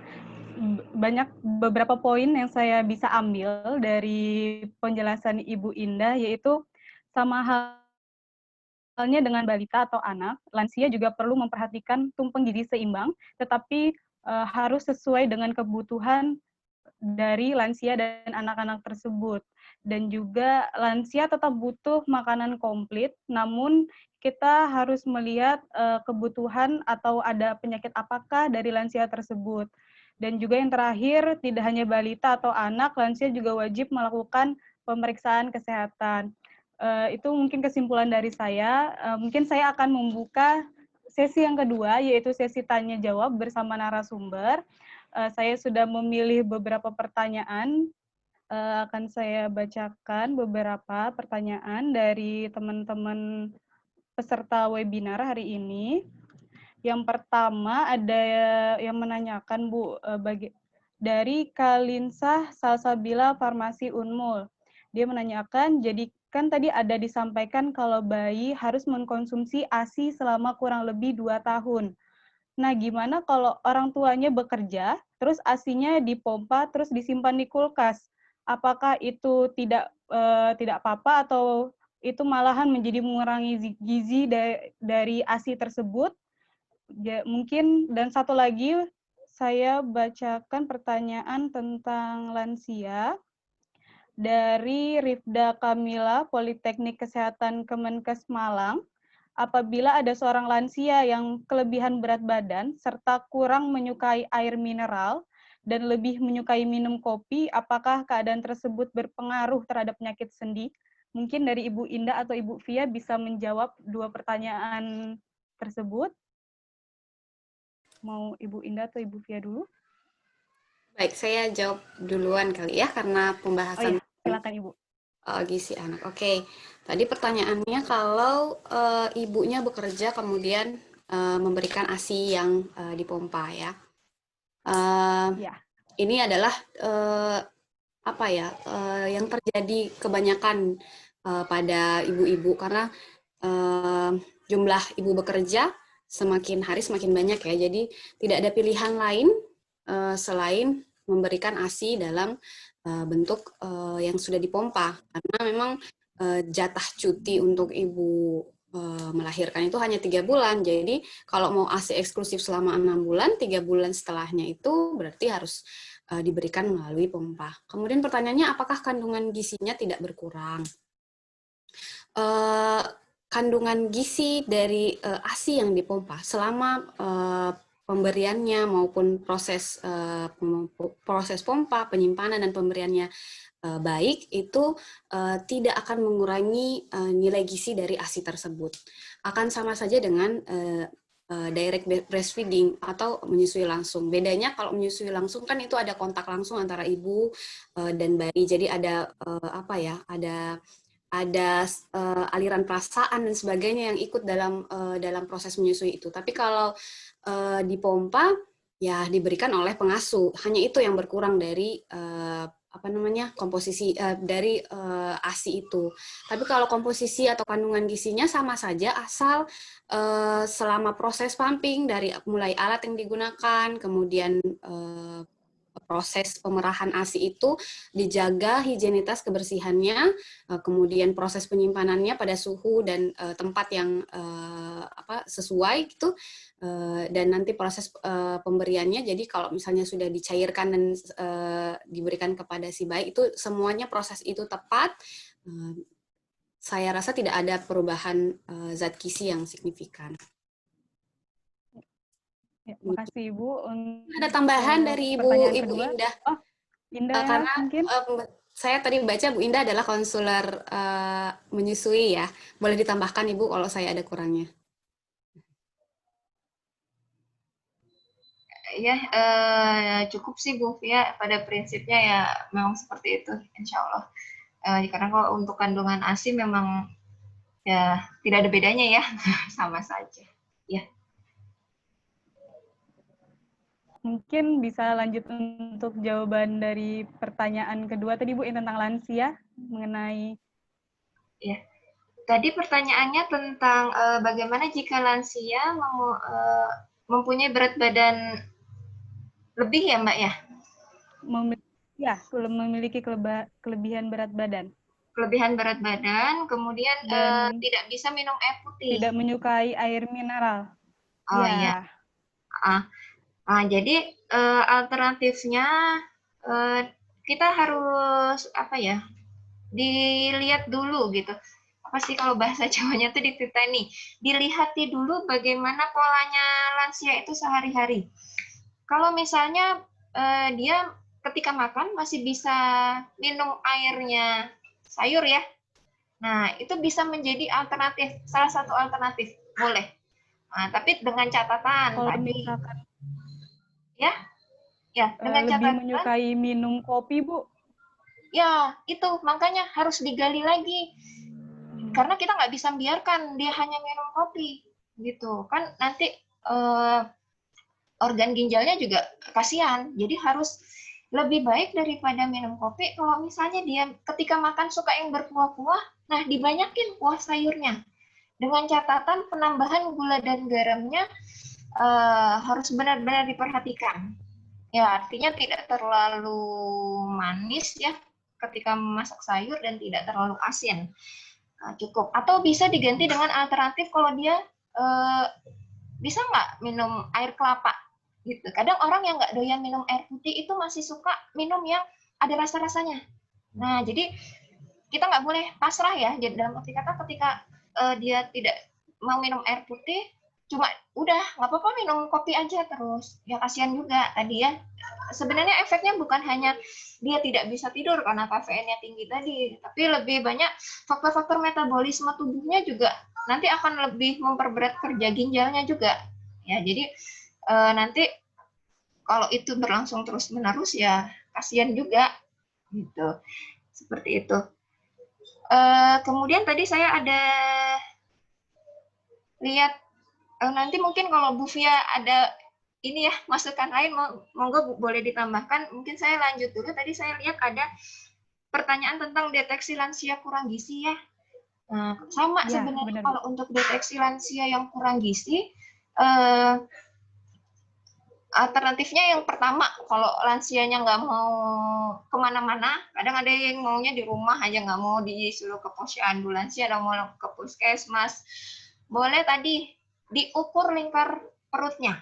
Beberapa poin yang saya bisa ambil dari penjelasan Ibu Indah, yaitu sama halnya dengan balita atau anak, lansia juga perlu memperhatikan tumpeng gizi seimbang, tetapi harus sesuai dengan kebutuhan dari lansia dan anak-anak tersebut. Dan juga lansia tetap butuh makanan komplit, namun kita harus melihat kebutuhan atau ada penyakit apakah dari lansia tersebut. Dan juga yang terakhir, tidak hanya balita atau anak, lansia juga wajib melakukan pemeriksaan kesehatan. Itu mungkin kesimpulan dari saya. Mungkin saya akan membuka sesi yang kedua, yaitu sesi tanya-jawab bersama narasumber. Saya sudah memilih beberapa pertanyaan. Akan saya bacakan beberapa pertanyaan dari teman-teman peserta webinar hari ini. Yang pertama ada yang menanyakan, Bu, dari Kalinsah Salsabila Farmasi Unmul. Dia menanyakan, jadi kan tadi ada disampaikan kalau bayi harus mengkonsumsi ASI selama kurang lebih 2 tahun. Nah, gimana kalau orang tuanya bekerja, terus ASI-nya dipompa, terus disimpan di kulkas? Apakah itu tidak apa-apa atau itu malahan menjadi mengurangi gizi dari ASI tersebut? Mungkin, dan satu lagi, saya bacakan pertanyaan tentang lansia dari Rifda Kamila, Politeknik Kesehatan Kemenkes Malang. Apabila ada seorang lansia yang kelebihan berat badan serta kurang menyukai air mineral dan lebih menyukai minum kopi, apakah keadaan tersebut berpengaruh terhadap penyakit sendi? Mungkin dari Ibu Indah atau Ibu Fia bisa menjawab dua pertanyaan tersebut. Mau Ibu Indah atau Ibu Fia dulu? Baik, saya jawab duluan kali ya, karena pembahasan silakan Ibu. Gizi anak. Oke, tadi pertanyaannya kalau ibunya bekerja kemudian memberikan ASI yang dipompa ya. Ini adalah yang terjadi kebanyakan pada ibu-ibu karena jumlah ibu bekerja semakin hari semakin banyak ya. Jadi tidak ada pilihan lain selain memberikan ASI dalam bentuk yang sudah dipompa, karena memang jatah cuti untuk ibu melahirkan itu hanya 3 bulan. Jadi kalau mau ASI eksklusif selama 6 bulan, 3 bulan setelahnya itu berarti harus diberikan melalui pompa. Kemudian pertanyaannya, apakah kandungan gizinya tidak berkurang? Kandungan gizi dari ASI yang dipompa selama pemberiannya maupun proses pompa, penyimpanan dan pemberiannya baik, itu tidak akan mengurangi nilai gizi dari ASI tersebut. Akan sama saja dengan direct breastfeeding atau menyusui langsung. Bedanya kalau menyusui langsung kan itu ada kontak langsung antara ibu dan bayi. Jadi ada ada aliran perasaan dan sebagainya yang ikut dalam proses menyusui itu. Tapi kalau dipompa ya diberikan oleh pengasuh. Hanya itu yang berkurang dari komposisi dari ASI itu. Tapi kalau komposisi atau kandungan gizinya sama saja asal selama proses pumping dari mulai alat yang digunakan, kemudian proses pemerahan ASI itu dijaga higienitas kebersihannya, kemudian proses penyimpanannya pada suhu dan tempat yang sesuai gitu, dan nanti proses pemberiannya. Jadi kalau misalnya sudah dicairkan dan diberikan kepada si bayi, itu semuanya proses itu tepat. Saya rasa tidak ada perubahan zat gizi yang signifikan. Ya, makasih Ibu. Ada tambahan dari Ibu Indah. Oh, Indah karena mungkin. Saya tadi baca Bu Indah adalah konselor menyusui ya. Boleh ditambahkan Ibu kalau saya ada kurangnya. Ya, cukup sih Bu Fia, pada prinsipnya ya memang seperti itu, insya Allah. Karena kalau untuk kandungan ASI memang ya tidak ada bedanya ya, sama saja. Ya. Mungkin bisa lanjut untuk jawaban dari pertanyaan kedua tadi Bu, yang tentang lansia mengenai. Ya, tadi pertanyaannya tentang bagaimana jika lansia mempunyai berat badan lebih ya Mbak ya? Memiliki kelebihan berat badan. Kelebihan berat badan, kemudian tidak bisa minum air putih. Tidak menyukai air mineral. Oh iya. Jadi alternatifnya kita harus dilihat dulu gitu. Apa sih kalau bahasa Jawanya tuh dititeni. Dilihati dulu bagaimana polanya lansia itu sehari-hari. Kalau misalnya dia ketika makan masih bisa minum airnya sayur ya. Nah, itu bisa menjadi alternatif, salah satu alternatif. Boleh. Nah, tapi dengan catatan kalau tadi. Misalkan Ya, dengan lebih catatan. menyukai minum kopi, Bu. Ya, itu makanya harus digali lagi. Karena kita nggak bisa biarkan dia hanya minum kopi. Gitu. Kan nanti organ ginjalnya juga kasihan. Jadi harus lebih baik daripada minum kopi. Kalau misalnya dia ketika makan suka yang berkuah-kuah, nah dibanyakin kuah sayurnya. Dengan catatan penambahan gula dan garamnya harus benar-benar diperhatikan. Ya, artinya tidak terlalu manis ya ketika memasak sayur dan tidak terlalu asin. Cukup. Atau bisa diganti dengan alternatif kalau dia bisa nggak minum air kelapa gitu. Kadang orang yang nggak doyan minum air putih itu masih suka minum yang ada rasa-rasanya. Nah, jadi kita nggak boleh pasrah ya. Jadi dalam arti kata ketika dia tidak mau minum air putih, cuma udah nggak apa-apa minum kopi aja terus. Ya kasihan juga tadi ya. Sebenarnya efeknya bukan hanya dia tidak bisa tidur karena kafeinnya tinggi tadi, tapi lebih banyak faktor-faktor metabolisme tubuhnya juga nanti akan lebih memperberat kerja ginjalnya juga. Ya, jadi nanti kalau itu berlangsung terus-menerus ya kasihan juga gitu. Seperti itu. Kemudian tadi saya ada lihat nanti mungkin kalau Bu Fia ada ini ya masukan lain monggo boleh ditambahkan. Mungkin saya lanjut dulu. Tadi saya lihat ada pertanyaan tentang deteksi lansia kurang gizi ya. Nah, sama Ya, sebenarnya benar, Bu. kalau untuk deteksi lansia yang kurang gizi, alternatifnya yang pertama, kalau lansianya nggak mau kemana-mana, kadang ada yang maunya di rumah aja, nggak mau disuruh ke posyandu lansia, atau mau ke puskesmas, boleh tadi diukur lingkar perutnya.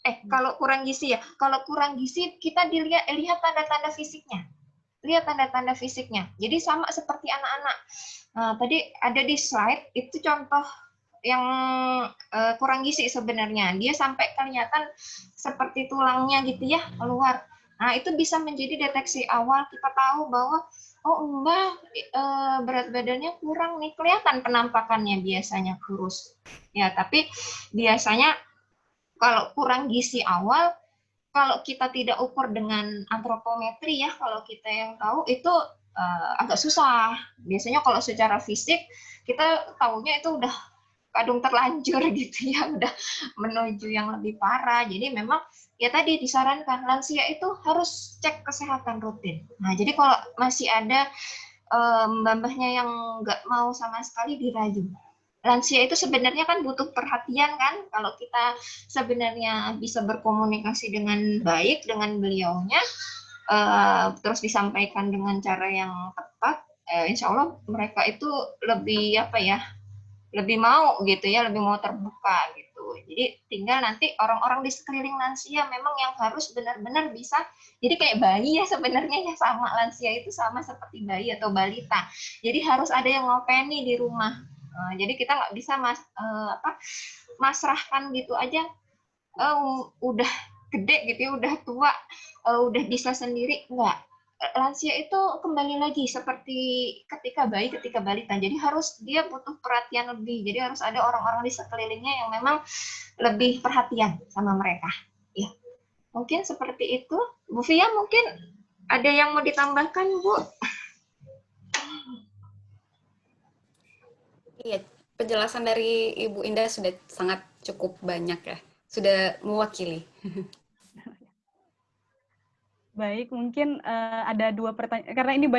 Kalau kurang gizi ya, kalau kurang gizi kita lihat tanda-tanda fisiknya. Lihat tanda-tanda fisiknya. Jadi sama seperti anak-anak. Nah, tadi ada di slide, itu contoh yang kurang gizi sebenarnya. Dia sampai kelihatan seperti tulangnya gitu ya, keluar. Nah, itu bisa menjadi deteksi awal. Kita tahu bahwa, oh Mbak, berat badannya kurang nih. Kelihatan penampakannya biasanya kurus. Ya, tapi biasanya kalau kurang gizi awal, kalau kita tidak ukur dengan antropometri ya, kalau kita yang tahu itu agak susah. Biasanya kalau secara fisik kita tahunya itu udah kadung terlanjur gitu ya, udah menuju yang lebih parah. Jadi memang ya tadi disarankan lansia itu harus cek kesehatan rutin. Nah, jadi kalau masih ada mbah-mbahnya yang nggak mau sama sekali dirayu. Lansia itu sebenarnya kan butuh perhatian kan, kalau kita sebenarnya bisa berkomunikasi dengan baik dengan beliaunya, terus disampaikan dengan cara yang tepat, insya Allah mereka itu lebih apa ya, lebih mau gitu ya, lebih mau terbuka gitu. Jadi tinggal nanti orang-orang di sekeliling lansia memang yang harus benar-benar bisa, jadi kayak bayi ya sebenarnya ya, sama lansia itu sama seperti bayi atau balita. Jadi harus ada yang ngopeni di rumah. Jadi kita nggak bisa masrahkan gitu aja, udah gede gitu ya, udah tua, udah bisa sendiri, enggak. Lansia itu kembali lagi seperti ketika bayi, ketika balita. Jadi harus dia butuh perhatian lebih. Jadi harus ada orang-orang di sekelilingnya yang memang lebih perhatian sama mereka. Ya, mungkin seperti itu. Bu Fia mungkin ada yang mau ditambahkan, Bu? Iya, penjelasan dari Ibu Indah sudah sangat cukup banyak ya, sudah mewakili. Baik, mungkin ada dua pertanyaan, karena ini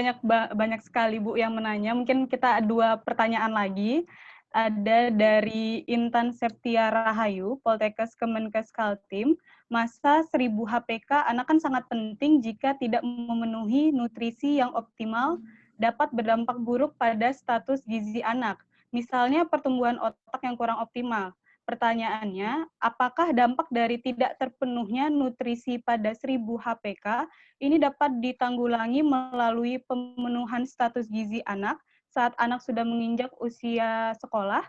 banyak sekali Bu yang menanya, mungkin kita dua pertanyaan lagi. Ada dari Intan Septia Rahayu, Poltekkes Kemenkes Kaltim, masa 1000 HPK anak kan sangat penting jika tidak memenuhi nutrisi yang optimal dapat berdampak buruk pada status gizi anak, misalnya pertumbuhan otak yang kurang optimal. Pertanyaannya, apakah dampak dari tidak terpenuhnya nutrisi pada 1000 HPK ini dapat ditanggulangi melalui pemenuhan status gizi anak saat anak sudah menginjak usia sekolah?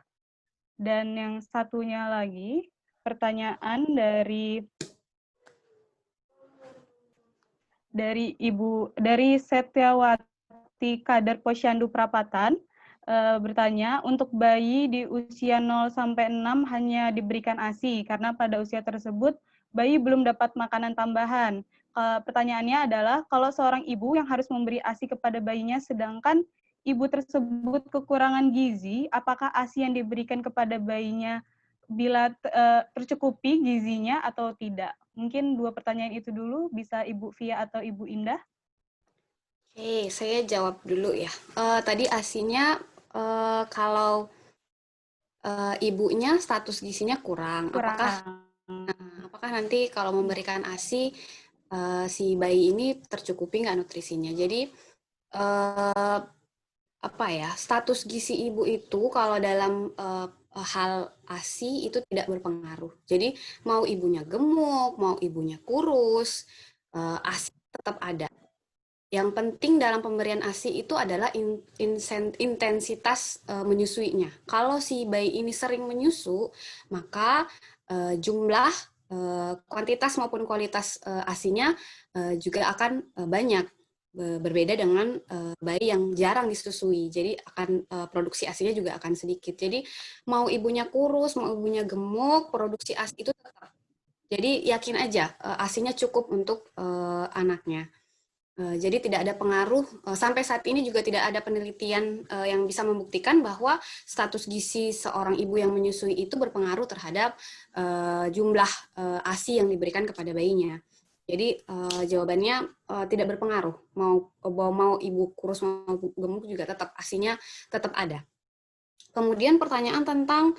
Dan yang satunya lagi, pertanyaan dari Setiawati Kader Posyandu Prapatan, bertanya, untuk bayi di usia 0-6 hanya diberikan ASI, karena pada usia tersebut bayi belum dapat makanan tambahan. Pertanyaannya adalah, kalau seorang ibu yang harus memberi ASI kepada bayinya, sedangkan ibu tersebut kekurangan gizi, apakah ASI yang diberikan kepada bayinya bila tercukupi gizinya atau tidak? Mungkin dua pertanyaan itu dulu, bisa Ibu Fia atau Ibu Indah. Oke, saya jawab dulu ya. Tadi ASI-nya kalau ibunya status gizinya kurang. Apakah nanti kalau memberikan ASI si bayi ini tercukupi nggak nutrisinya? Jadi status gizi ibu itu kalau dalam hal ASI itu tidak berpengaruh. Jadi mau ibunya gemuk, mau ibunya kurus, ASI tetap ada. Yang penting dalam pemberian ASI itu adalah intensitas menyusuinya. Kalau si bayi ini sering menyusu, maka jumlah, kuantitas maupun kualitas ASI-nya juga akan banyak. Berbeda dengan bayi yang jarang disusui, jadi akan produksi ASI-nya juga akan sedikit. Jadi mau ibunya kurus, mau ibunya gemuk, produksi ASI itu tetap. Jadi yakin aja ASI-nya cukup untuk anaknya. Jadi tidak ada pengaruh, sampai saat ini juga tidak ada penelitian yang bisa membuktikan bahwa status gizi seorang ibu yang menyusui itu berpengaruh terhadap jumlah ASI yang diberikan kepada bayinya. Jadi jawabannya tidak berpengaruh, mau ibu kurus mau gemuk juga tetap ASI-nya tetap ada. Kemudian pertanyaan tentang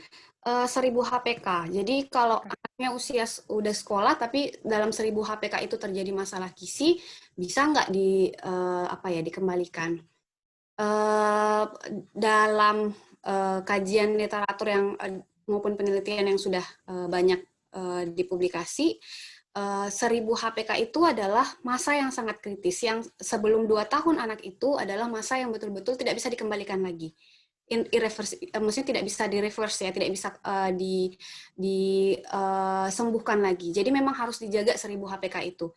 1000 HPK. Jadi kalau anaknya usia udah sekolah tapi dalam 1000 HPK itu terjadi masalah gizi, bisa nggak dikembalikan? Dalam kajian literatur yang maupun penelitian yang sudah banyak dipublikasi, 1000 HPK itu adalah masa yang sangat kritis, yang sebelum 2 tahun anak itu adalah masa yang betul-betul tidak bisa dikembalikan lagi. Maksudnya tidak bisa di-reverse ya, tidak bisa disembuhkan lagi. Jadi memang harus dijaga 1000 HPK itu.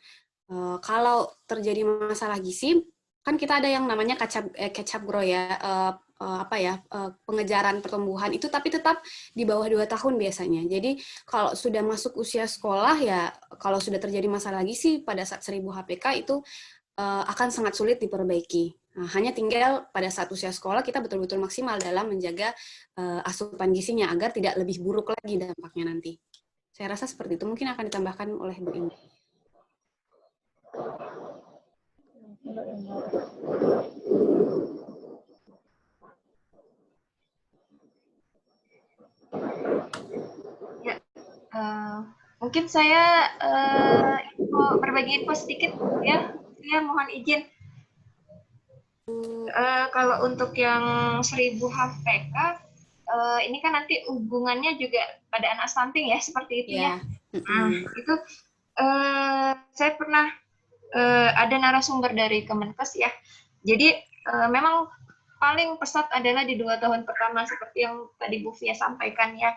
Kalau terjadi masalah gizi, kan kita ada yang namanya catch up grow ya, pengejaran pertumbuhan itu, tapi tetap di bawah 2 tahun biasanya. Jadi kalau sudah masuk usia sekolah ya, kalau sudah terjadi masalah gizi pada saat 1000 HPK itu akan sangat sulit diperbaiki. Nah, hanya tinggal pada saat usia sekolah kita betul-betul maksimal dalam menjaga asupan gizinya agar tidak lebih buruk lagi dampaknya nanti. Saya rasa seperti itu, mungkin akan ditambahkan oleh Bu Indah. Ya, mungkin saya berbagi info sedikit ya. Saya mohon izin. Kalau untuk yang 1000 HPK, ini kan nanti hubungannya juga pada anak stunting ya, seperti itu ya. Itu saya pernah ada narasumber dari Kemenkes ya. Jadi memang paling pesat adalah di 2 tahun pertama seperti yang tadi Bu Fia sampaikan ya.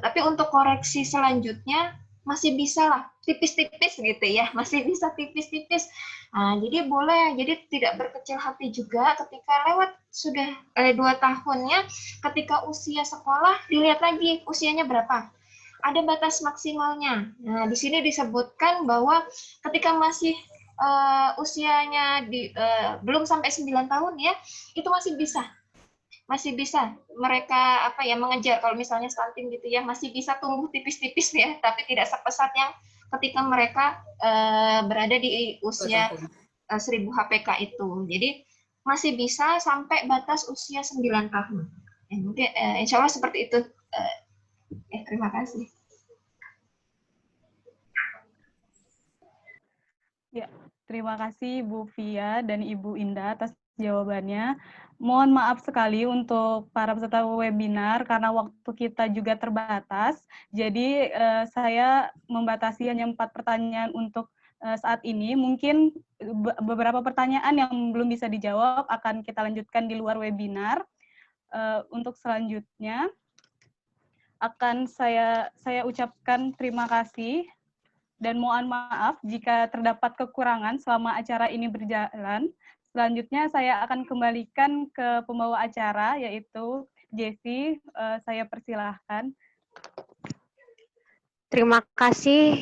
Tapi untuk koreksi selanjutnya masih bisa lah, tipis-tipis gitu ya, masih bisa tipis-tipis. Jadi boleh, jadi tidak berkecil hati juga ketika lewat sudah 2 tahunnya, ketika usia sekolah, dilihat lagi usianya berapa. Ada batas maksimalnya. Nah, di sini disebutkan bahwa ketika masih usianya belum sampai 9 tahun ya, itu masih bisa mereka mengejar, kalau misalnya stunting gitu ya, masih bisa tumbuh tipis-tipis ya, tapi tidak sepesat yang ketika mereka berada di usia 1000 HPK itu. Jadi masih bisa sampai batas usia 9 tahun. Mungkin insya Allah seperti itu. Terima kasih. Ya, terima kasih Bu Fia dan Ibu Indah atas jawabannya. Mohon maaf sekali untuk para peserta webinar karena waktu kita juga terbatas. Jadi saya membatasi hanya 4 pertanyaan untuk saat ini. Mungkin beberapa pertanyaan yang belum bisa dijawab akan kita lanjutkan di luar webinar. Untuk selanjutnya akan saya ucapkan terima kasih dan mohon maaf jika terdapat kekurangan selama acara ini berjalan. Selanjutnya saya akan kembalikan ke pembawa acara, yaitu Jessie. Saya persilahkan. Terima kasih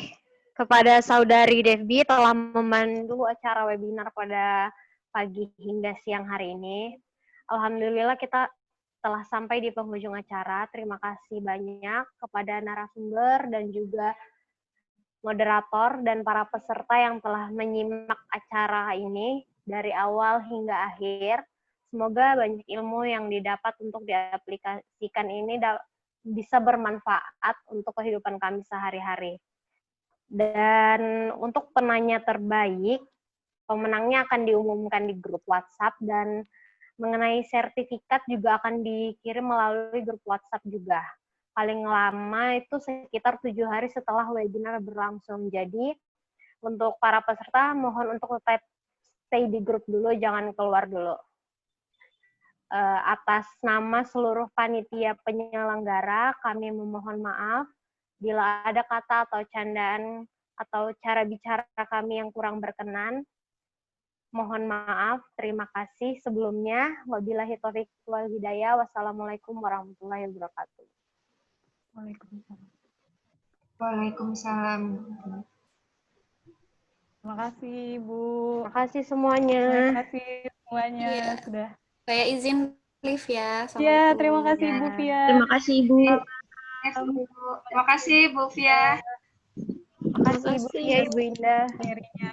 kepada Saudari Devbi telah memandu acara webinar pada pagi hingga siang hari ini. Alhamdulillah kita telah sampai di penghujung acara. Terima kasih banyak kepada narasumber dan juga moderator dan para peserta yang telah menyimak acara ini dari awal hingga akhir. Semoga banyak ilmu yang didapat untuk diaplikasikan ini bisa bermanfaat untuk kehidupan kami sehari-hari. Dan untuk penanya terbaik, pemenangnya akan diumumkan di grup WhatsApp, dan mengenai sertifikat juga akan dikirim melalui grup WhatsApp juga. Paling lama itu sekitar 7 hari setelah webinar berlangsung. Jadi untuk para peserta mohon untuk tetap stay di grup dulu, jangan keluar dulu. Atas nama seluruh panitia penyelenggara, kami memohon maaf bila ada kata atau candaan atau cara bicara kami yang kurang berkenan. Mohon maaf, terima kasih sebelumnya. Wabillahi taufiq wal hidayah. Wassalamualaikum warahmatullahi wabarakatuh. Waalaikumsalam. Terima kasih, Ibu. Terima kasih semuanya. Terima kasih semuanya Iya. sudah. Saya izin live ya. Ya, terima kasih Ya. Ibu Fia. Terima kasih Ibu. Terima kasih Bu Fia. Terima kasih Ibu Fia, Ibu Indah. Merinya.